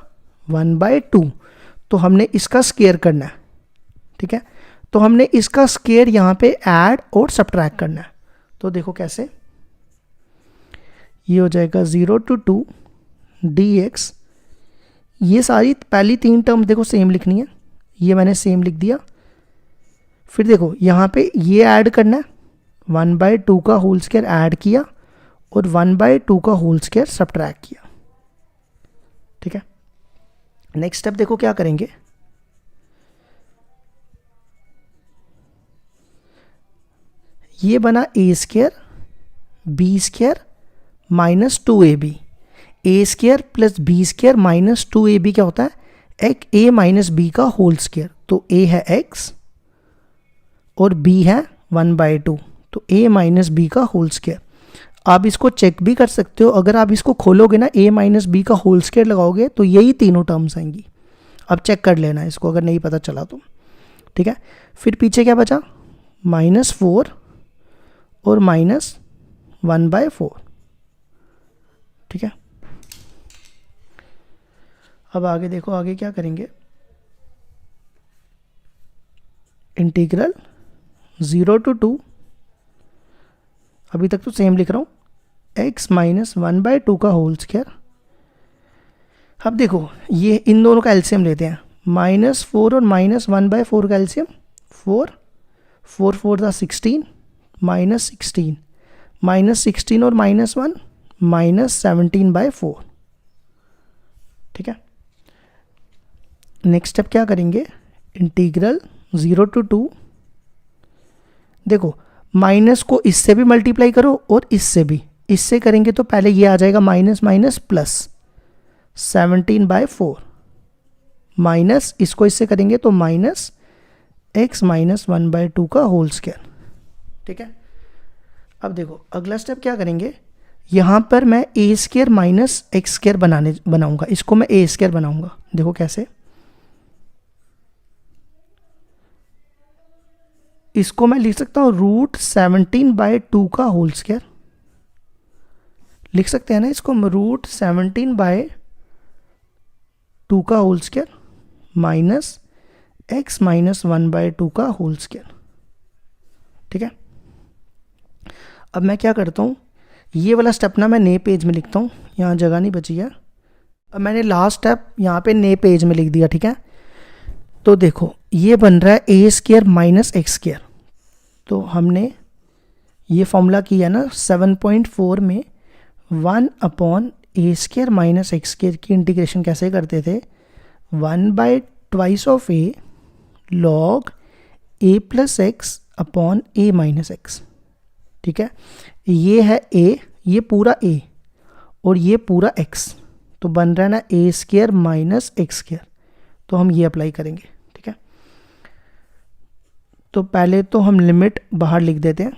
1/2, तो हमने इसका स्क्वायर करना है। ठीक है, तो हमने इसका स्क्वायर यहाँ पे ऐड और सब्ट्रैक्ट करना है, तो देखो कैसे, ये हो जाएगा 0 to 2 dx, ये सारी पहली 3 टर्म देखो सेम लिखनी है, ये मैंने सेम लिख दिया। फिर देखो यहाँ पे ये ऐड करना है, 1/2 का होल स्क्वायर ऐड किया और 1/2 का होल स्क्वायर सब्ट्रैक्ट किया। ठीक है, नेक्स्ट स्टेप देखो क्या करेंगे, ये बना a square b square minus 2ab, a square plus b square minus 2ab क्या होता है, एक a माइनस b का होल स्क्वायर, तो a है x और b है 1/2, तो a माइनस b का होल स्क्वायर। आप इसको चेक भी कर सकते हो, अगर आप इसको खोलोगे ना a माइनस बी का होल स्क्वायर लगाओगे तो यही तीनों टर्म्स आएंगी। अब चेक कर लेना इसको अगर नहीं पता चला तो। ठीक है, फिर पीछे क्या बचा, -4 और -1/4। ठीक है, अब आगे देखो, आगे क्या करेंगे, इंटीग्रल 0 to 2, अभी तक तो सेम लिख रहा हूँ, x माइनस 1/2 का होल स्क्वायर। अब देखो ये इन दोनों का एलसीएम लेते हैं, -4 और -1/4 का एलसीएम 4, 4 4 था 16, -16 और -1 -17/4, ठीक है। नेक्स्ट स्टेप क्या करेंगे, इंटीग्रल 0 to 2, देखो माइनस को इससे भी मल्टीप्लाई करो और इससे भी, इससे करेंगे तो पहले ये आ जाएगा माइनस माइनस प्लस 17/4 माइनस इसको इससे करेंगे तो माइनस x माइनस 1/2 का होल स्क्वायर। ठीक है। अब देखो अगला स्टेप क्या करेंगे, यहाँ पर मैं ए स्क्वायर माइनस एक्स स्क्वायर बनाऊंगा, इसको मैं ए स्क्वायर बनाऊंगा। देखो कैसे, इसको मैं लिख सकता हूँ √17/2 का होल स्क्वायर, लिख सकते हैं ना इसको हम √17/2 का whole square minus x minus 1/2 का होल स्क्वायर। ठीक है। अब मैं क्या करता हूँ, ये वाला स्टेप ना मैं नए पेज में लिखता हूँ, यहाँ जगह नहीं बची है। अब मैंने लास्ट स्टेप यहाँ पे नए पेज में लिख दिया। ठीक है। तो देखो ये बन रहा है ए स्क्वायर माइनस एक्स स्क्वायर। तो हमने ये फॉर्मूला किया ना 7.4 में 1/a square minus x square की इंटीग्रेशन कैसे करते थे, 1/2 of a log a plus x upon a minus x. ठीक है। ये है a, ये पूरा a और ये पूरा x, तो बन रहा है ना a square minus x square. तो हम ये अप्लाई करेंगे। ठीक है। तो पहले तो हम लिमिट बाहर लिख देते हैं,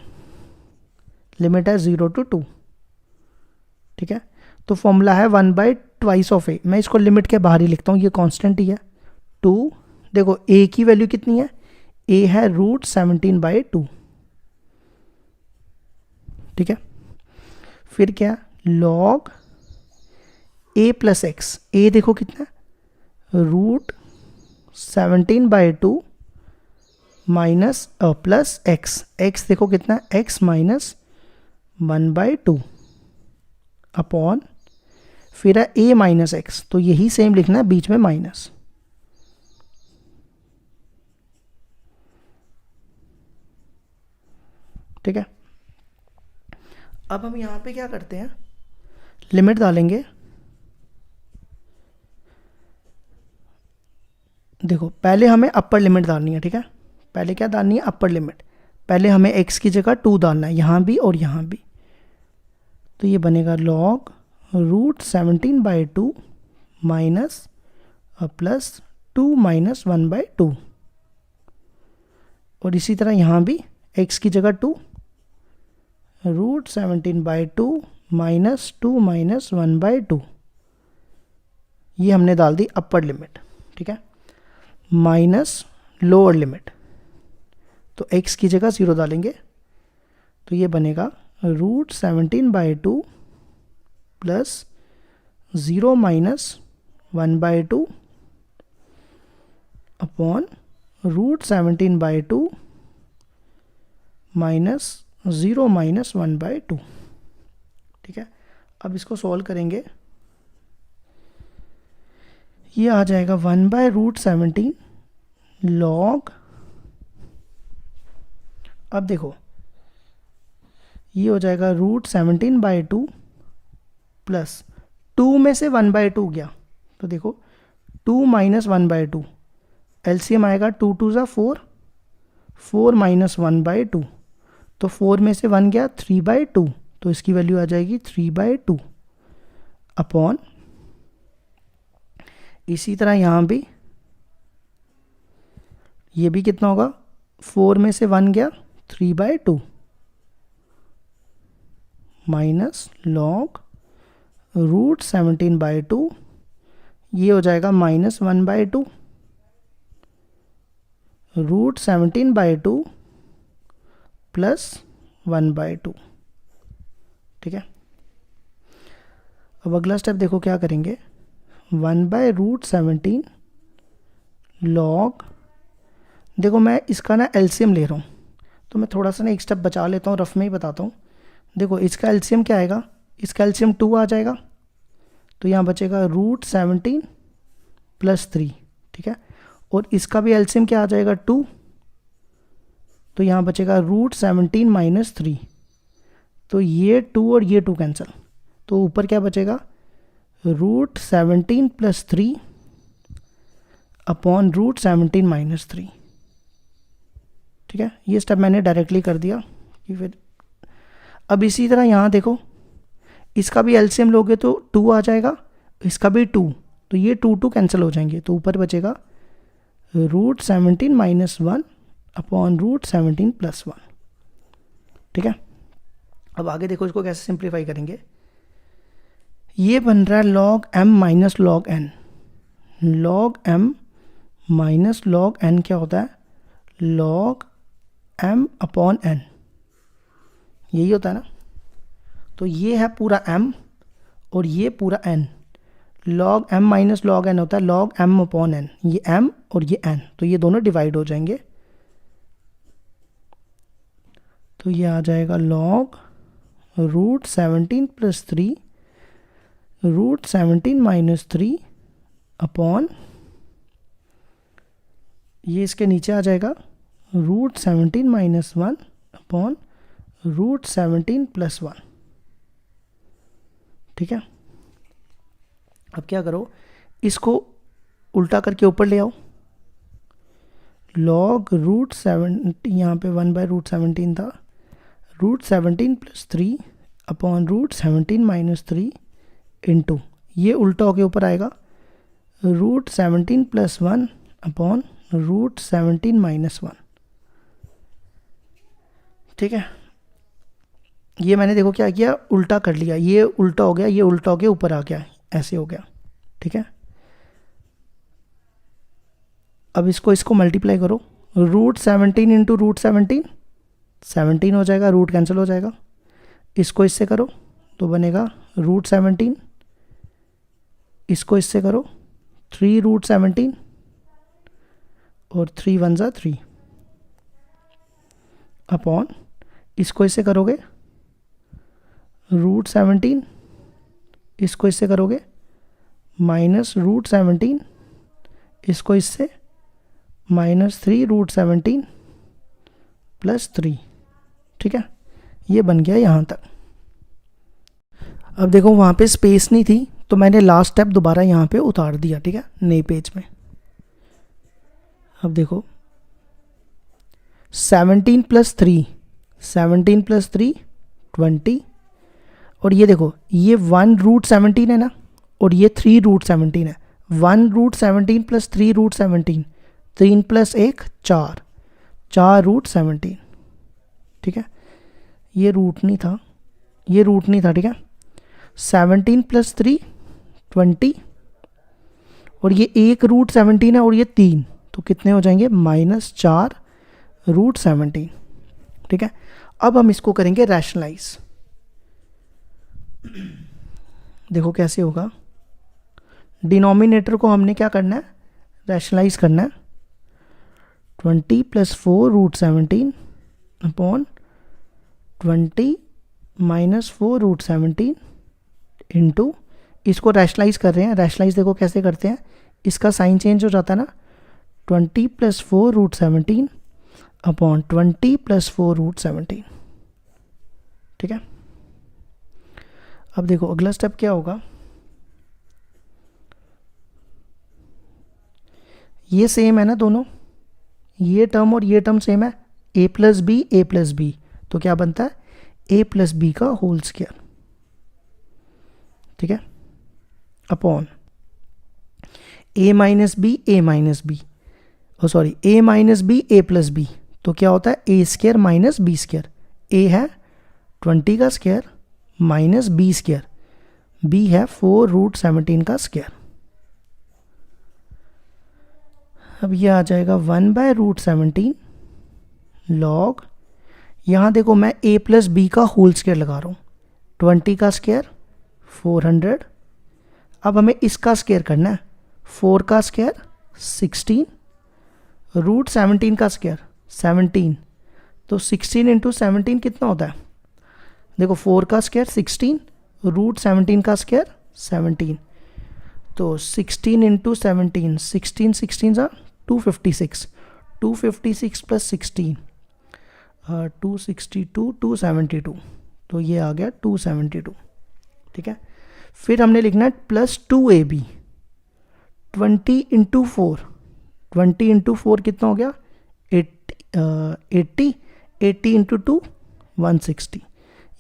लिमिट है 0 to 2। ठीक है। तो फॉर्मूला है 1/2 ऑफ a, मैं इसको लिमिट के बाहर ही लिखता हूँ, ये कांस्टेंट ही है 2। देखो a की वैल्यू कितनी है, a है √17/2। ठीक है। फिर क्या, log a plus x, a देखो कितना √17/2 माइनस प्लस एक्स, एक्स देखो कितना x माइनस 1/2 अपॉन फिर है a माइनस एक्स, तो यही सेम लिखना है बीच में माइनस। ठीक है। अब हम यहाँ पे क्या करते हैं, लिमिट डालेंगे। देखो पहले हमें अपर लिमिट डालनी है। ठीक है। पहले क्या डालनी है, अपर लिमिट। पहले हमें x की जगह 2 डालना है, यहाँ भी और यहाँ भी। तो ये बनेगा log √17/2 माइनस प्लस 2 माइनस 1/2, और इसी तरह यहाँ भी x की जगह 2, √17/2 माइनस 2 माइनस 1/2, ये हमने डाल दी अपर लिमिट। ठीक है। माइनस लोअर लिमिट, तो x की जगह 0 डालेंगे, तो ये बनेगा √17/2 plus 0 minus 1/2 upon √17/2 minus 0 minus 1/2। ठीक है। अब इसको सॉल्व करेंगे, ये आ जाएगा 1/√17 log, अब देखो ये हो जाएगा √17/2 प्लस 2 में से 1/2 गया, तो देखो 2 माइनस 1/2, एलसीएम आएगा 2 2 ज़ा 4, 4 माइनस 1/2, तो 4 में से 1 गया 3/2, तो इसकी वैल्यू आ जाएगी 3/2 अपॉन, इसी तरह यहाँ भी, ये भी कितना होगा, 4 में से 1 गया 3/2 माइनस log √17/2, ये हो जाएगा माइनस 1/2 √17/2 प्लस 1/2। ठीक है। अब अगला स्टेप देखो क्या करेंगे, 1/√17 log, देखो मैं इसका ना एलसीएम ले रहा हूँ, तो मैं थोड़ा सा ना एक स्टेप बचा लेता हूँ, रफ में ही बताता हूँ। देखो इसका एलसीएम क्या आएगा, इसका एलसीएम 2 आ जाएगा, तो यहाँ बचेगा √17 प्लस 3। ठीक है। और इसका भी एलसीएम क्या आ जाएगा 2, तो यहाँ बचेगा √17 माइनस 3, तो ये 2 और ये 2 कैंसिल, तो ऊपर क्या बचेगा √17 + 3 अपॉन √17 - 3। ठीक है, ये स्टेप मैंने डायरेक्टली कर दिया कि फिर अब इसी तरह यहाँ देखो, इसका भी एलसीएम लोगे तो 2 आ जाएगा, इसका भी 2, तो ये 2 कैंसिल हो जाएंगे, तो ऊपर बचेगा √17 - 1 अपॉन √17 + 1। ठीक है, अब आगे देखो इसको कैसे सिंप्लीफाई करेंगे। ये बन रहा है log m - log n। log m - log n क्या होता है? log m अपॉन n, यही होता है ना। तो ये है पूरा m और ये पूरा n। log m - log n होता है log m अपॉन n, ये m और ये n, तो ये दोनों डिवाइड हो जाएंगे। तो ये आ जाएगा log √17 + 3 √17 - 3 अपॉन, ये इसके नीचे आ जाएगा √17 - 1 अपॉन √17 + 1। ठीक है, अब क्या करो, इसको उल्टा करके ऊपर ले आओ। log √17, यहाँ पे 1/√17 था, √17 + 3 अपॉन √17 - 3 इंटू, ये उल्टा होके ऊपर आएगा √17 + 1 अपॉन √17 - 1। ठीक है, ये मैंने देखो क्या किया, उल्टा कर लिया, ये उल्टा हो गया, ये उल्टा होके ऊपर आ गया, ऐसे हो गया। ठीक है, अब इसको मल्टीप्लाई करो, √17 इंटू √17 17 हो जाएगा, रूट कैंसिल हो जाएगा। इसको इससे करो तो बनेगा √17, इसको इससे करो 3√17 और 3 1 = 3 अपॉन, इसको इससे करोगे √17, इसको इससे करोगे -√17, इसको इससे -3√17 + 3। ठीक है, ये बन गया यहाँ तक। अब देखो वहाँ पे स्पेस नहीं थी, तो मैंने लास्ट स्टेप दोबारा यहाँ पे उतार दिया। ठीक है, नए पेज में। अब देखो 17 + 3 20, और ये देखो ये 1√17 है ना, और ये 3√17 है। 1√17 + 3√17, 3 + 1 4, 4√17। ठीक है, ये रूट नहीं था, ये रूट नहीं था। ठीक है, 17 + 3 20, और ये 1√17 है और ये 3, तो कितने हो जाएंगे -4√17। ठीक है, अब हम इसको करेंगे रैशनलाइज। देखो कैसे होगा, डिनोमिनेटर को हमने क्या करना है, रैशनलाइज करना है। 20 + 4√17 अपॉन 20 - 4√17 इंटू, इसको रैशनलाइज कर रहे हैं। रैशनलाइज देखो कैसे करते हैं, इसका साइन चेंज हो जाता है ना, 20 + 4√17 अपॉन 20 + 4√17। ठीक है, अब देखो अगला स्टेप क्या होगा, ये सेम है ना दोनों, ये टर्म और ये टर्म सेम है, a + b a + b, तो क्या बनता है a + b का होल स्क्वायर। ठीक है, upon a - b a - b, a - b a + b, तो क्या होता है a² - b²। a है 20 का स्क्वायर माइनस b², b है 4√17 का स्क्वायर। अब ये आ जाएगा 1/√17 लॉग, यहाँ देखो मैं a + b का होल स्क्वायर लगा रहा हूँ, 20 का स्क्वायर 400। अब हमें इसका स्क्वायर करना है, 4 का स्क्वायर 16, √17 का स्क्वायर 17, तो 16 × 17 कितना होता है, देखो 4 का स्क्वायर 16, √17 का स्क्वायर 17, तो 16 × 17, 16 16 256, 256 + 16 262, 272, तो ये आ गया 272। ठीक है, फिर हमने लिखना है +2ab, 20 इंटू 4, 20 इंटू 4 कितना हो गया 80, 80 इंटू 2 160।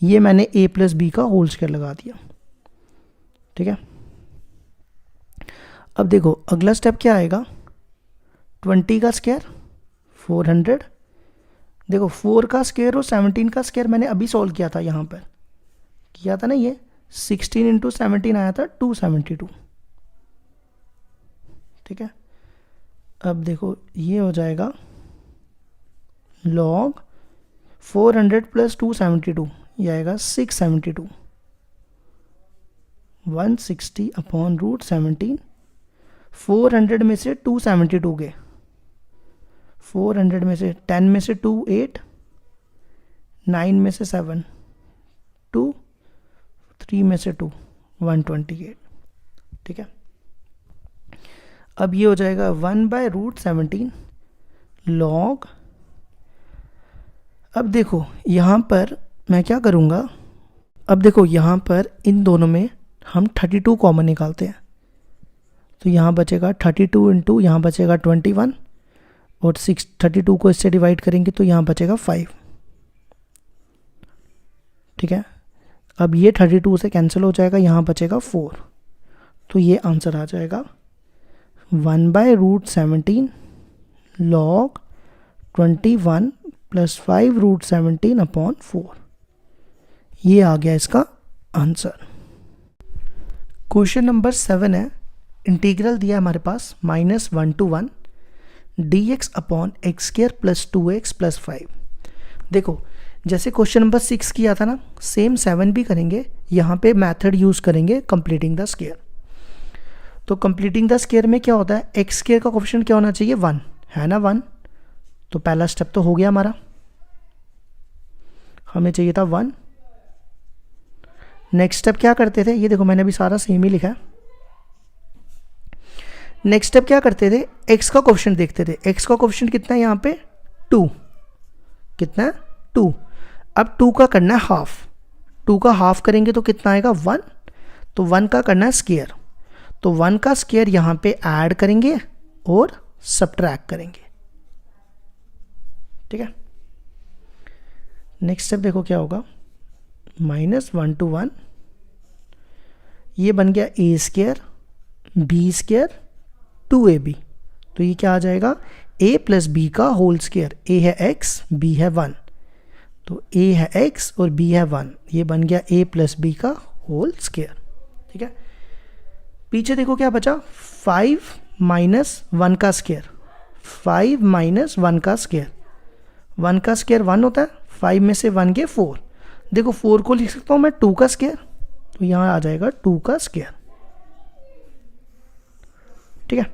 ये मैंने a प्लस बी का होल स्क्वायर लगा दिया, ठीक है। अब देखो अगला स्टेप क्या आएगा, 20 का स्क्वायर 400, देखो 4 का स्क्वायर और 17 का स्क्वायर मैंने अभी सॉल्व किया था, यहाँ पर किया था ना, ये 16 इंटू 17 आया था 272, ठीक है। अब देखो ये हो जाएगा log 400 प्लस 272, ये आएगा 672, 160 अपॉन रूट 17। 400 में से 272 गए, 400 में से 10 में से 2 8, 9 में से 7 2, 3 में से 2 128, ठीक है। अब ये हो जाएगा 1/√17 log। अब देखो यहाँ पर मैं क्या करूँगा, अब देखो यहाँ पर इन दोनों में हम 32 कॉमन निकालते हैं, तो यहाँ बचेगा 32 इंटू यहाँ बचेगा 21 और 32 को इससे डिवाइड करेंगे तो यहाँ बचेगा 5, ठीक है। अब ये 32 से कैंसिल हो जाएगा, यहाँ बचेगा 4, तो ये आंसर आ जाएगा 1/√17 log 21 प्लस 5√17 अपॉन 4। ये आ गया इसका आंसर। क्वेश्चन नंबर 7 है, इंटीग्रल दिया हमारे पास -1 to 1 dx upon x square plus 2x plus 5। देखो जैसे क्वेश्चन नंबर 6 किया था ना, सेम 7 भी करेंगे, यहाँ पे मेथड यूज़ करेंगे कंप्लीटिंग द स्क्वायर। तो कंप्लीटिंग द स्क्वायर में क्या होता है, एक्स स्क्वायर का कोफिशिएंट क्या होना चाहिए 1, है ना 1, तो पहला स्टेप तो हो गया हमारा, हमें चाहिए था 1। नेक्स्ट स्टेप क्या करते थे, ये देखो मैंने अभी सारा सेम ही लिखा है। नेक्स्ट स्टेप क्या करते थे, एक्स का कोफिशिएंट देखते थे, एक्स का कोफिशिएंट कितना है यहाँ पे 2, कितना है 2। अब 2 का करना है हाफ, 2 का हाफ करेंगे तो कितना आएगा 1, तो 1 का करना है स्क्वायर, तो 1 का स्क्वायर यहाँ पे ऐड करेंगे और सब्ट्रैक्ट करेंगे, ठीक है। नेक्स्ट स्टेप देखो क्या होगा, -1 to 1, ये बन गया a square B square 2ab, तो ये क्या आ जाएगा a प्लस बी का होल स्क्वायर, a है x b है 1, तो a है x और b है 1, ये बन गया a प्लस बी का होल स्क्वायर, ठीक है। पीछे देखो क्या बचा, 5 माइनस 1 का स्क्वायर, 5 माइनस 1 का स्क्वायर, 1 का स्क्वायर 1 होता है, 5 में से 1 गए 4, देखो 4 को लिख सकता हूँ मैं 2 का स्क्वायर, तो यहाँ आ जाएगा 2 का स्क्वायर, ठीक है।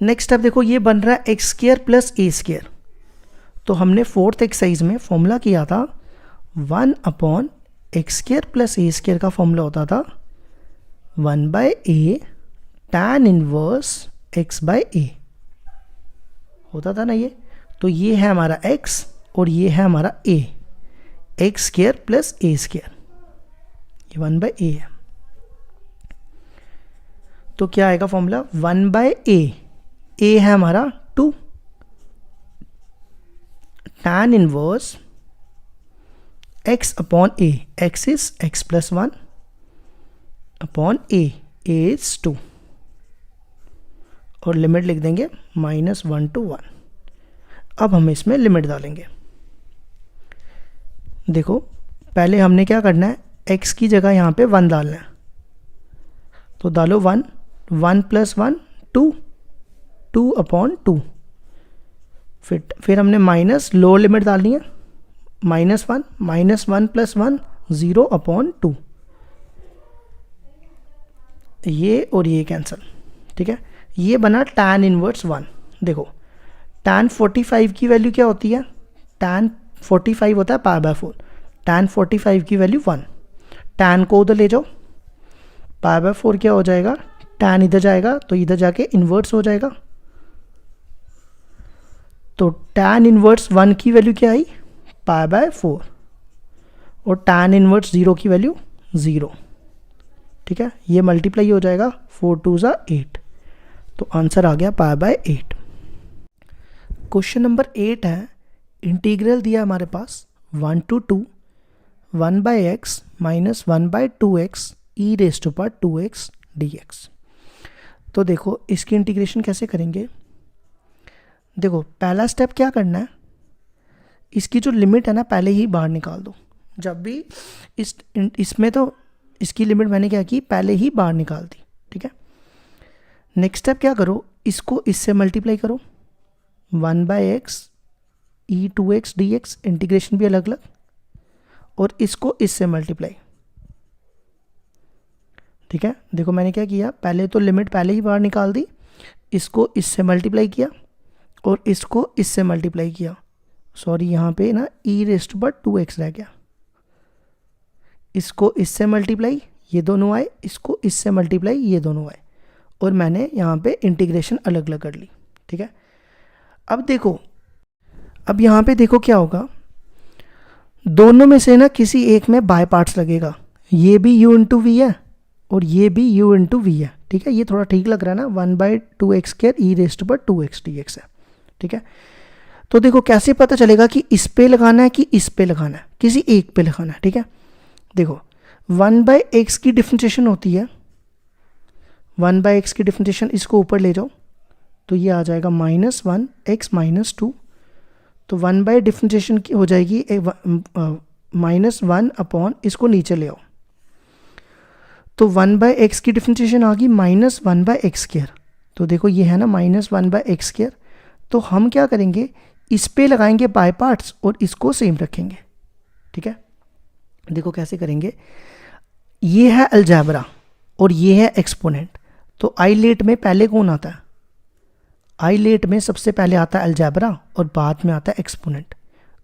नेक्स्ट स्टेप देखो ये बन रहा है एक्स स्क्वायर प्लस ए स्क्वायर, तो हमने 4th एक्सरसाइज में फॉर्मूला किया था 1 अपॉन एक्स स्क्वायर प्लस ए स्क्वायर का फॉर्मूला होता था 1/a tan इनवर्स x/a होता था ना ये, तो ये है हमारा x और ये है हमारा a, x square plus A square, ये 1/a है, तो क्या आएगा फॉर्मूला 1/a, a है हमारा 2, tan inverse x upon a, x is x plus 1 upon a is 2, और लिमिट लिख देंगे -1 to 1। अब हम इसमें लिमिट डालेंगे, देखो पहले हमने क्या करना है, x की जगह यहाँ पे 1 डालना है, तो डालो 1, 1 प्लस 1 2, 2 अपॉन 2, फिर हमने माइनस लोअर लिमिट डालनी है, -1, -1 प्लस 1 0 अपॉन 2, ये और ये कैंसिल, ठीक है। ये बना tan इनवर्स 1। देखो tan 45 की वैल्यू क्या होती है, tan 45 होता है π/4, tan 45 की वैल्यू 1, tan को उधर ले जाओ, π/4 क्या हो जाएगा, tan इधर जाएगा तो इधर जाके इन्वर्स हो जाएगा, तो tan इनवर्स 1 की वैल्यू क्या आई π/4 और tan इनवर्स 0 की वैल्यू 0, ठीक है, ये मल्टीप्लाई हो जाएगा 4 2 ज़ा 8, तो आंसर आ गया π/8। क्वेश्चन नंबर 8 है, इंटीग्रल दिया हमारे पास 1 to 2 1/x minus 1/2x e raise to power 2x dx। तो देखो इसकी इंटीग्रेशन कैसे करेंगे। देखो पहला स्टेप क्या करना है, इसकी जो लिमिट है ना पहले ही बाहर निकाल दो। जब भी इसमें तो इसकी लिमिट मैंने क्या की, पहले ही बाहर निकाल दी। ठीक है, नेक्स्ट स्टेप क्या करो, इसको इससे मल्टीप्लाई करो 1/x e 2x dx, integration भी अलग अलग, और इसको इससे मल्टीप्लाई। ठीक है, देखो मैंने क्या किया, पहले तो लिमिट पहले ही बाहर निकाल दी, इसको इससे मल्टीप्लाई किया और इसको इससे मल्टीप्लाई किया। सॉरी यहाँ पे ना e raise to power 2x रह गया, इसको इससे मल्टीप्लाई ये दोनों आए, इसको इससे मल्टीप्लाई ये दोनों आए, और मैंने यहाँ पे इंटीग्रेशन अलग अलग कर ली। ठीक है, अब देखो, अब यहाँ पे देखो क्या होगा, दोनों में से ना किसी एक में बाय पार्ट्स लगेगा, ये भी u इंटू वी है और ये भी u इंटू वी है। ठीक है, ये थोड़ा ठीक लग रहा है ना, 1/2x² e raise to power 2x dx है। ठीक है, तो देखो कैसे पता चलेगा कि इस पे लगाना है कि इस पे लगाना है, किसी एक पे लगाना है। ठीक है, देखो 1/x की डिफरेंशिएशन होती है, 1/x की डिफरेंशिएशन इसको ऊपर ले जाओ तो ये आ जाएगा -1 x -2, तो 1 डिफरेंशिएशन की हो जाएगी -1 अपॉन इसको नीचे ले आओ, तो 1/x की डिफरेंशिएशन आ गई -1/x²। तो देखो ये है ना -1/x², तो हम क्या करेंगे, इस पे लगाएंगे बाय पार्ट्स और इसको सेम रखेंगे। ठीक है, देखो कैसे करेंगे, ये है अलजेब्रा और ये है एक्सपोनेंट, तो आईलेट में पहले कौन आता है, आईलेट में सबसे पहले आता है अलजेब्रा और बाद में आता है एक्सपोनेंट,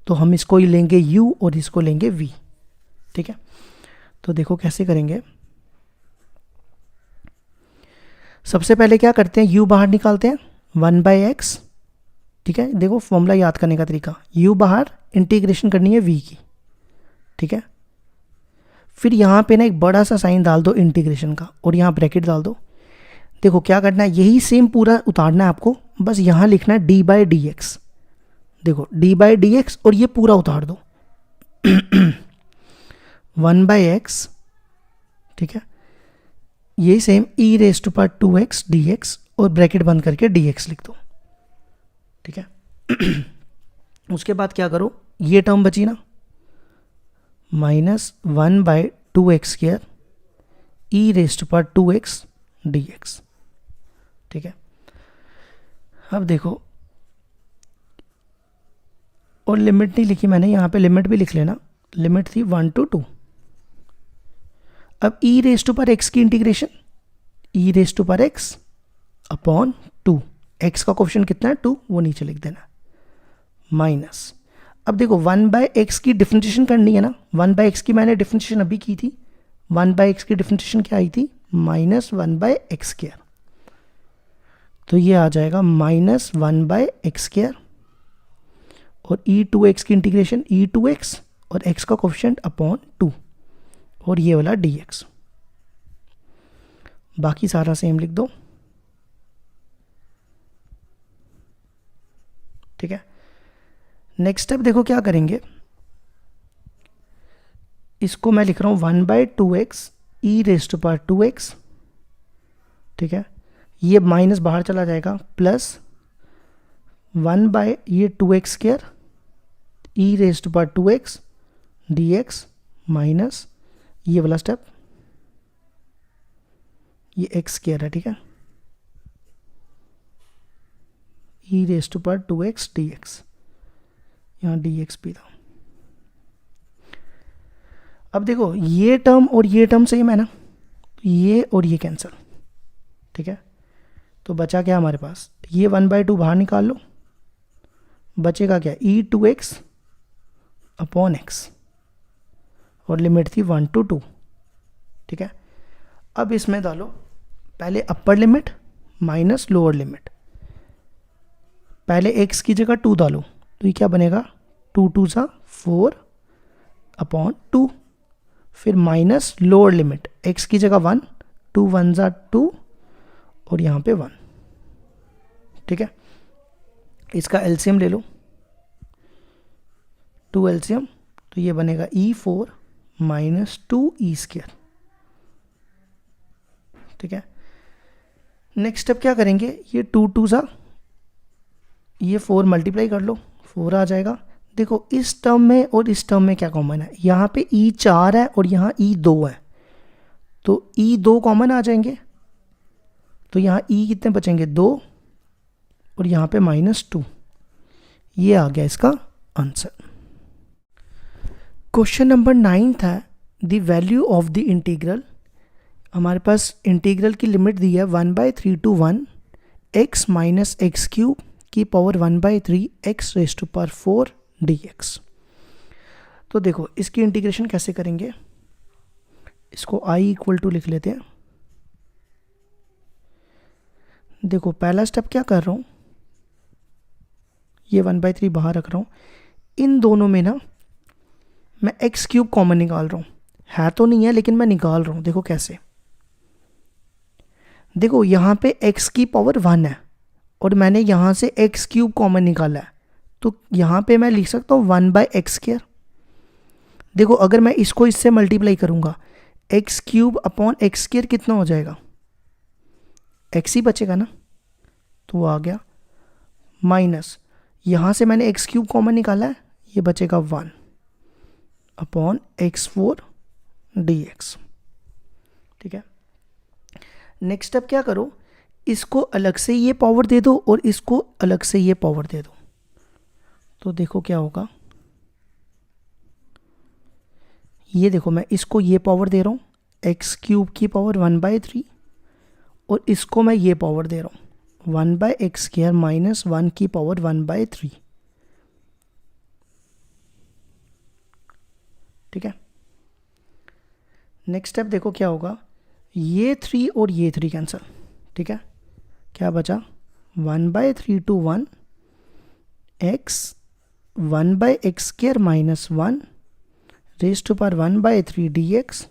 तो हम इसको ही लेंगे u और इसको लेंगे v। ठीक है, तो देखो कैसे करेंगे, सबसे पहले क्या करते हैं, u बाहर निकालते हैं 1/x। ठीक है, देखो फॉर्मूला याद करने का तरीका, u बाहर, इंटीग्रेशन करनी है v की। ठीक है, फिर यहाँ पे ना एक बड़ा सा साइन डाल दो इंटीग्रेशन का और यहाँ ब्रैकेट डाल दो। देखो क्या करना है, यही सेम पूरा उतारना है आपको, बस यहाँ लिखना है d/dx। देखो d/dx और ये पूरा उतार दो 1/x। ठीक है, यही same e raise to power 2x dx और ब्रैकेट बंद करके dx लिख दो। ठीक है, उसके बाद क्या करो, ये टर्म बची ना -1/2x² e raise to power 2x dx। ठीक है, अब देखो, और लिमिट नहीं लिखी मैंने, यहाँ पे लिमिट भी लिख लेना, लिमिट थी 1 to 2। अब e raise to power x की integration, e raise to power x upon 2, x का कोएफिशिएंट कितना है 2, वो नीचे लिख देना, माइनस। अब देखो 1/x की डिफरेंशिएशन करनी है ना, 1/x की मैंने डिफरेंशिएशन अभी की थी, 1/x की डिफरेंशिएशन क्या आई थी, -1/x², तो ये आ जाएगा -1/x², और e2x की इंटीग्रेशन e2x और x का कोएफिशिएंट अपॉन 2 और ये वाला dx, बाकी सारा सेम लिख दो। ठीक है, नेक्स्ट स्टेप देखो क्या करेंगे, इसको मैं लिख रहा हूँ 1/2x e raise to power 2x। ठीक है, ये माइनस बाहर चला जाएगा, प्लस 1/ ये 2x² e raise to power 2x dx minus ये वाला स्टेप, ये x² है। ठीक है, e raise to power 2x dx, यहाँ dx भी था। अब देखो ये टर्म और ये टर्म सेम है ना, ये और ये कैंसिल। ठीक है, तो बचा क्या हमारे पास, ये 1/2 बाहर निकाल लो, बचेगा क्या, e2x अपॉन x, और लिमिट थी 1 to 2। ठीक है, अब इसमें डालो पहले upper limit minus lower limit, पहले x की जगह 2 डालो, तो ये क्या बनेगा, 2 2 सा 4 अपॉन 2, फिर माइनस लोअर लिमिट, x की जगह 1 2 1 ज़ा 2 और यहाँ पे 1, ठीक है। इसका एलसीएम ले लो, 2 एलसीएम, तो ये बनेगा E4 माइनस 2E², ठीक है। नेक्स्ट स्टेप क्या करेंगे, ये 2 2 ज़ा ये 4 मल्टीप्लाई कर लो, 4 आ जाएगा। देखो इस टर्म में और इस टर्म में क्या कॉमन है, यहाँ पे E4 है और यहाँ E2 है, तो E2 कॉमन आ जाएंगे, तो यहाँ E कितने बचेंगे 2 और यहाँ पे -2। ये आ गया इसका आंसर। क्वेश्चन नंबर 9 था, the value of the integral. हमारे पास इंटीग्रल की लिमिट दी है 1/3 to 1 x minus x cube की power 1/3 x raise to power 4 dx। तो देखो इसकी इंटीग्रेशन कैसे करेंगे, इसको i इक्वल टू लिख लेते हैं। देखो पहला स्टेप क्या कर रहा हूँ, ये 1/3 बाहर रख रहा हूँ, इन दोनों में ना मैं एक्स क्यूब कॉमन निकाल रहा हूँ, है तो नहीं है लेकिन मैं निकाल रहा हूँ। देखो कैसे, देखो यहाँ पे x की पावर 1 है और मैंने यहाँ से एक्स क्यूब कॉमन निकाला है, तो यहाँ पे मैं लिख सकता हूँ 1/x²। देखो अगर मैं इसको इससे मल्टीप्लाई करूँगा, एक्स क्यूब अपॉन x² कितना हो जाएगा, x ही बचेगा ना, तो वो आ गया माइनस, यहाँ से मैंने एक्स क्यूब कॉमन निकाला है, ये बचेगा 1 अपॉन x4 dx, ठीक है। नेक्स्ट स्टेप क्या करो, इसको अलग से ये पावर दे दो और इसको अलग से ये पावर दे दो, तो देखो क्या होगा, ये देखो मैं इसको ये पावर दे रहा हूँ एक्स क्यूब की पावर 1/3 और इसको मैं ये पावर दे रहा हूँ 1/x² माइनस 1 की पावर 1/3, ठीक है। नेक्स्ट स्टेप देखो क्या होगा, ये 3 और ये 3 कैंसिल, ठीक है। क्या बचा 1/3 to 1 x 1/x² minus 1 raise to power 1/3 dx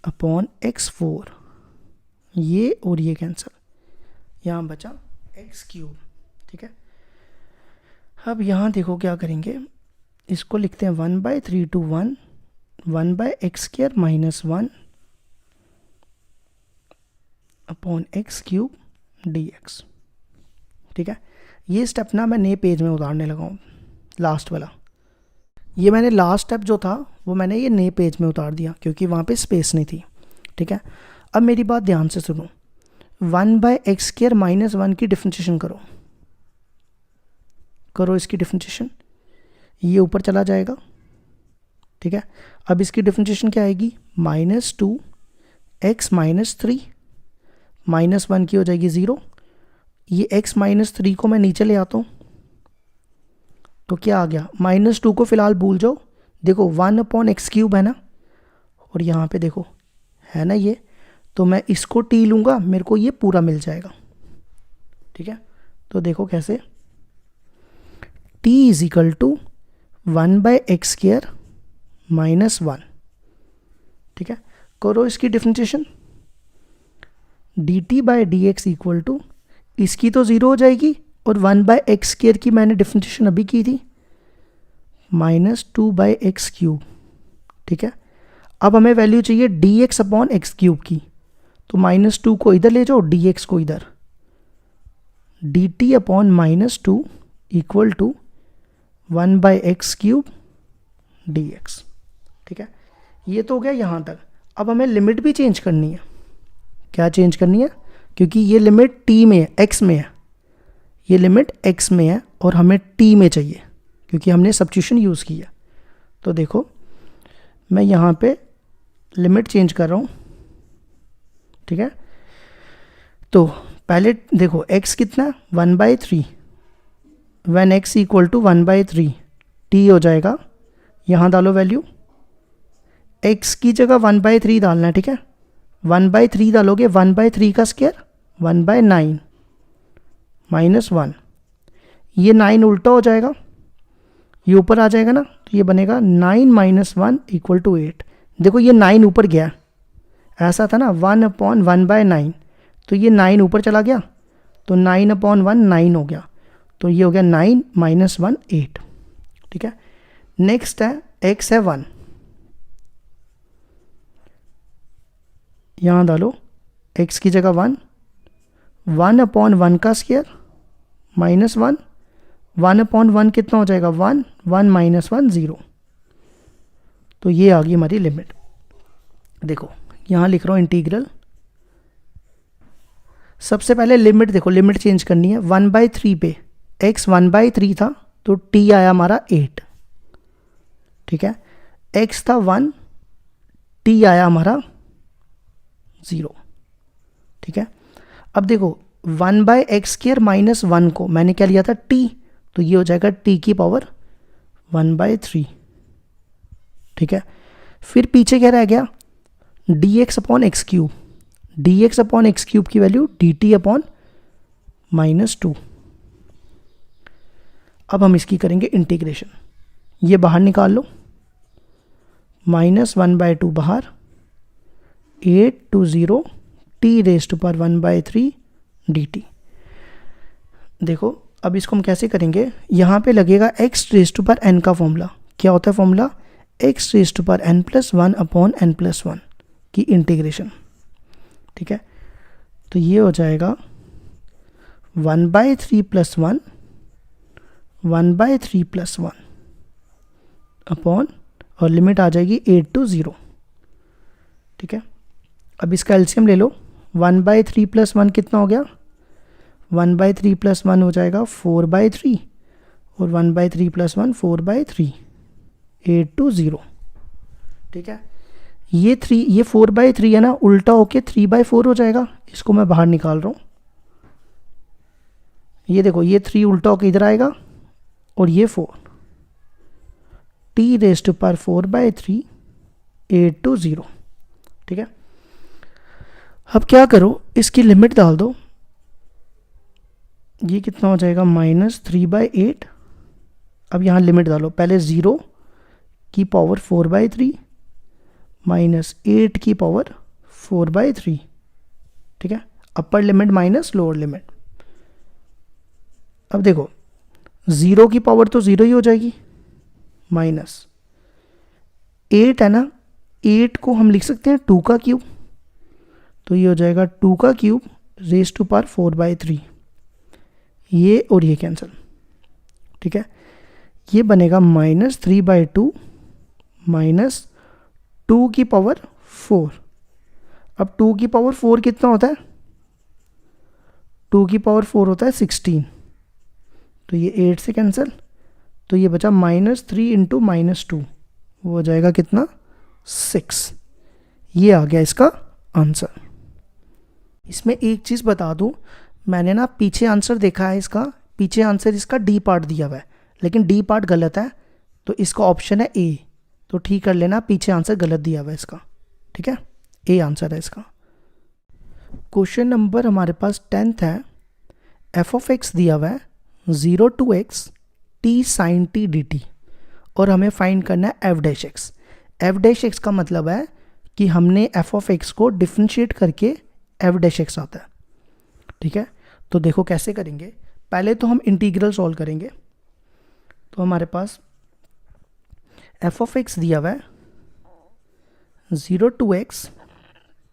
upon x4, ये और ये कैंसिल, यहाँ बचा एक्स क्यूब, ठीक है। अब यहाँ देखो क्या करेंगे, इसको लिखते हैं 1/3 to 1 1/x² minus 1 upon x cube dx, ठीक है। ये स्टेप ना मैं नए पेज में उतारने लगा हूँ, लास्ट वाला, ये मैंने लास्ट स्टेप जो था वो मैंने ये नए पेज में उतार दिया क्योंकि वहाँ पे स्पेस नहीं थी, ठीक है। अब मेरी बात ध्यान से सुनो, 1/x² माइनस 1 की डिफरेंशिएशन करो इसकी डिफरेंशिएशन, ये ऊपर चला जाएगा, ठीक है। अब इसकी डिफरेंशिएशन क्या आएगी, -2x माइनस 3 -1 की हो जाएगी 0, ये x माइनस 3 को मैं नीचे ले आता हूँ, तो क्या आ गया, -2 को फिलहाल भूल जाओ, देखो 1/x³ है ना, और यहाँ पे देखो है ना ये, तो मैं इसको t लूँगा, मेरे को ये पूरा मिल जाएगा, ठीक है। तो देखो कैसे, t is equal to 1/x² minus 1, ठीक है। करो इसकी डिफरेंशिएशन, dt/dx इक्वल टू, इसकी तो 0 हो जाएगी और 1/x² की मैंने डिफरेंशिएशन अभी की थी -2/x³, ठीक है। अब हमें वैल्यू चाहिए dx अपॉन x³ की, तो -2 को इधर ले जाओ, dx को इधर, dt upon -2 equal to 1/x³ dx, ठीक है। ये तो हो गया यहाँ तक। अब हमें लिमिट भी चेंज करनी है, क्या चेंज करनी है, क्योंकि ये लिमिट t में है, x में है, ये लिमिट x में है और हमें t में चाहिए क्योंकि हमने सब्स्टिट्यूशन यूज़ किया। तो देखो मैं यहाँ पे लिमिट चेंज कर रहा हूँ, ठीक है। तो पहले देखो x कितना, 1/3, when x equal to 1/3 t हो जाएगा, यहाँ डालो वैल्यू, x की जगह 1/3 डालना है, ठीक है। 1/3 डालोगे, 1/3 का स्क्वायर 1/9 माइनस 1, ये 9 उल्टा हो जाएगा, ये ऊपर आ जाएगा ना, तो ये बनेगा 9 - 1 इक्वल टू 8। देखो ये 9 ऊपर गया, ऐसा था ना 1/1/9, तो ये 9 ऊपर चला गया, तो 9/1 9 हो गया, तो ये हो गया 9 - 1 8। ठीक है, नेक्स्ट है x है 1, यहाँ डालो x की जगह 1, 1/1 का स्क्वायर -1, 1/1 कितना हो जाएगा 1, 1 - 1 0। तो ये आ गई हमारी लिमिट। देखो यहाँ लिख रहा हूँ इंटीग्रल, सबसे पहले लिमिट देखो, लिमिट चेंज करनी है 1/3 पे, x 1/3 था तो t आया हमारा 8। ठीक है, x था 1, t आया हमारा 0। ठीक है, अब देखो 1/x² - 1 को मैंने क्या लिया था t, तो ये हो जाएगा t की पावर 1/3। ठीक है, फिर पीछे क्या रह गया dx/x³, dx/x³ की वैल्यू dt/-2। अब हम इसकी करेंगे इंटीग्रेशन, ये बाहर निकाल लो, -1/2 बाहर, 8 to 0 t⁻⁴ dt। देखो अब इसको हम कैसे करेंगे, यहाँ पे लगेगा x⁻n का फॉर्मूला। क्या होता है फॉर्मूला, x⁻n+1/n+1 की इंटीग्रेशन। ठीक है, तो ये हो जाएगा 1/3 + 1, 1/3 + 1 अपॉन, और लिमिट आ जाएगी 8 to 0। ठीक है, अब इसका एलसीएम ले लो, 1/3 + 1 कितना हो गया, 1/3 + 1 हो जाएगा 4/3, और 1/3 + 1 4/3, 8 to 0। ठीक है, ये 4/3 है ना, उल्टा होके 3/4 हो जाएगा, इसको मैं बाहर निकाल रहा हूँ। ये देखो ये 3 उल्टा होके इधर आएगा, और ये 4, t⁻⁴/3, 8 to 0। ठीक है, अब क्या करो, इसकी लिमिट डाल दो, ये कितना हो जाएगा -3/8। अब यहाँ लिमिट डालो, पहले 0 की पावर 4/3 -8 की पावर 4/3। ठीक है, upper limit minus lower limit. अब देखो 0 की पावर तो 0 ही हो जाएगी, माइनस 8 है ना, 8 को हम लिख सकते हैं 2 का क्यूब, तो ये हो जाएगा 2 का क्यूब ⁻⁴/3, ये और ये कैंसिल। ठीक है, ये बनेगा -3/2 -2 की पावर 4। अब 2 की पावर 4 कितना होता है, 2 की पावर 4 होता है 16, तो ये 8 से कैंसिल, तो ये बचा -3 × -2, वो हो जाएगा कितना 6। ये आ गया इसका आंसर। इसमें एक चीज़ बता दूं, मैंने ना पीछे आंसर देखा है इसका, पीछे आंसर इसका डी पार्ट दिया हुआ है, लेकिन डी पार्ट गलत है, तो इसका ऑप्शन है ए, तो ठीक कर लेना, पीछे आंसर गलत दिया हुआ है इसका। ठीक है, ए आंसर है इसका। क्वेश्चन नंबर हमारे पास 10th है, f(x) दिया हुआ है 0 to x t sin t dt, और हमें फाइंड करना है f'(x). f'(x) का मतलब है कि हमने f(x) को डिफरेंशिएट करके f'(x) आता है। ठीक है, तो देखो कैसे करेंगे, पहले तो हम इंटीग्रल सॉल्व करेंगे। तो हमारे पास f(x) दिया हुआ है 0 to x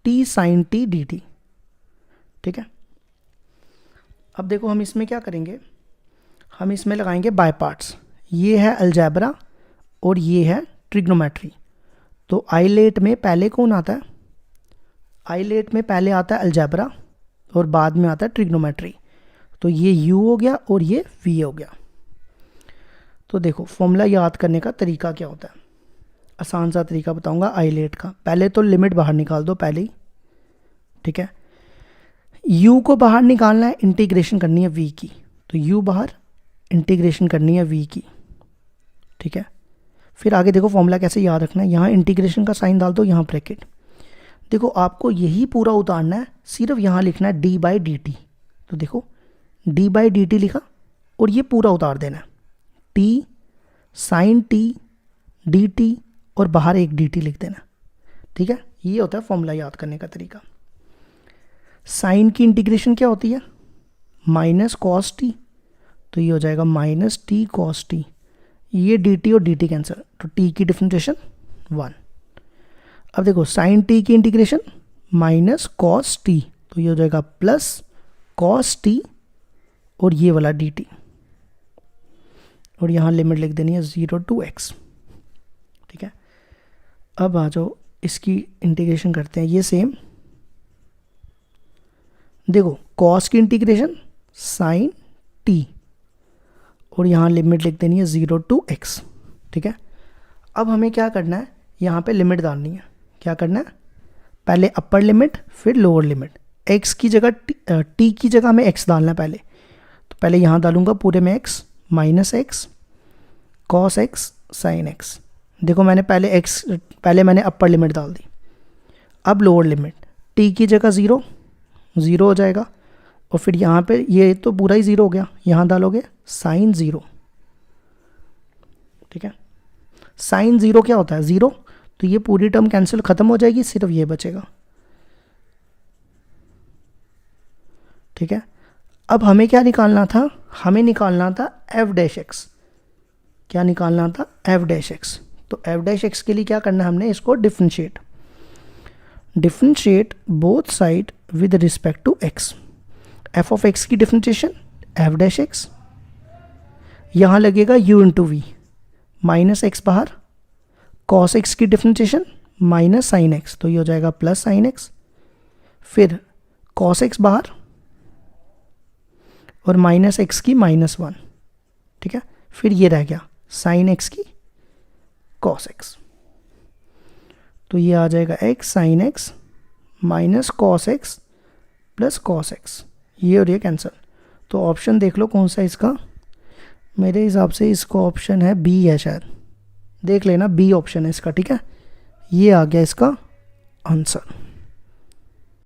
t sin t dt। ठीक है, अब देखो हम इसमें क्या करेंगे, हम इसमें लगाएंगे बाय पार्ट्स। ये है अलजेब्रा और ये है ट्रिग्नोमेट्री। तो आईलेट में पहले कौन आता है, आईलेट में पहले आता है अलजेब्रा और बाद में आता है ट्रिग्नोमेट्री। तो ये u हो गया और ये v हो गया। तो देखो फॉर्मूला याद करने का तरीका क्या होता है, आसान सा तरीका बताऊंगा आईलेट का। पहले तो लिमिट बाहर निकाल दो पहले ही। ठीक है, u को बाहर निकालना है, इंटीग्रेशन करनी है v की, तो u बाहर, इंटीग्रेशन करनी है v की। ठीक है, फिर आगे देखो फॉर्मूला कैसे याद रखना है, यहाँ इंटीग्रेशन का साइन डाल दो, यहाँ ब्रैकेट। देखो आपको यही पूरा उतारना है, सिर्फ यहाँ लिखना है d/dt। तो देखो d/dt लिखा और ये पूरा उतार देना है, t sin t dt और बाहर एक dt लिख देना। ठीक है, ये होता है फॉर्मूला याद करने का तरीका। साइन की इंटीग्रेशन क्या होती है, माइनस कॉस टी, तो ये हो जाएगा माइनस टी कॉस टी, ये डी टी और डी टी कैंसिल, तो टी की डिफरेंशिएशन 1। अब देखो साइन टी की इंटीग्रेशन माइनस कॉस टी, तो ये हो जाएगा प्लस कॉस टी और ये वाला डी टी, और यहाँ लिमिट लिख देनी है 0 to x। ठीक है, अब आ जाओ इसकी इंटीग्रेशन करते हैं, ये सेम देखो कॉस की इंटीग्रेशन साइन टी और यहाँ लिमिट लिख देनी है 0 to x। ठीक है, अब हमें क्या करना है, यहाँ पे लिमिट डालनी है। क्या करना है, पहले अपर लिमिट फिर लोअर लिमिट, x की जगह t की जगह में x डालना है पहले, तो पहले यहाँ डालूंगा पूरे में x minus x cos x sine x. देखो मैंने पहले मैंने अपर लिमिट डाल दी। अब लोअर लिमिट, t की जगह 0 हो जाएगा, और फिर यहाँ पे ये तो पूरा ही 0 हो गया, यहाँ डालोगे साइन 0। ठीक है, साइन 0 क्या होता है 0, तो ये पूरी टर्म कैंसिल खत्म हो जाएगी, सिर्फ ये बचेगा। ठीक है, अब हमें क्या निकालना था, हमें निकालना था एफ डैश एक्स। क्या निकालना था, एफ डैश एक्स। तो एफ डैश एक्स के लिए क्या करना है, हमने इसको differentiate both side with respect to x. F of x की डिफरेंशिएशन एफ डैश एक्स, यहाँ लगेगा u into v, minus x बाहर, कॉस एक्स की डिफरेंशिएशन माइनस साइन एक्स, तो ये हो जाएगा प्लस साइन एक्स, फिर कॉस एक्स बाहर और माइनस एक्स की -1। ठीक है, फिर ये रह गया साइन एक्स की कॉस एक्स, तो ये आ जाएगा x sine x minus cos x plus cos x, ये और ये कैंसिल। तो ऑप्शन देख लो कौन सा इसका, मेरे हिसाब से इसका ऑप्शन है बी है शायद, देख लेना बी ऑप्शन है इसका। ठीक है, ये आ गया इसका आंसर।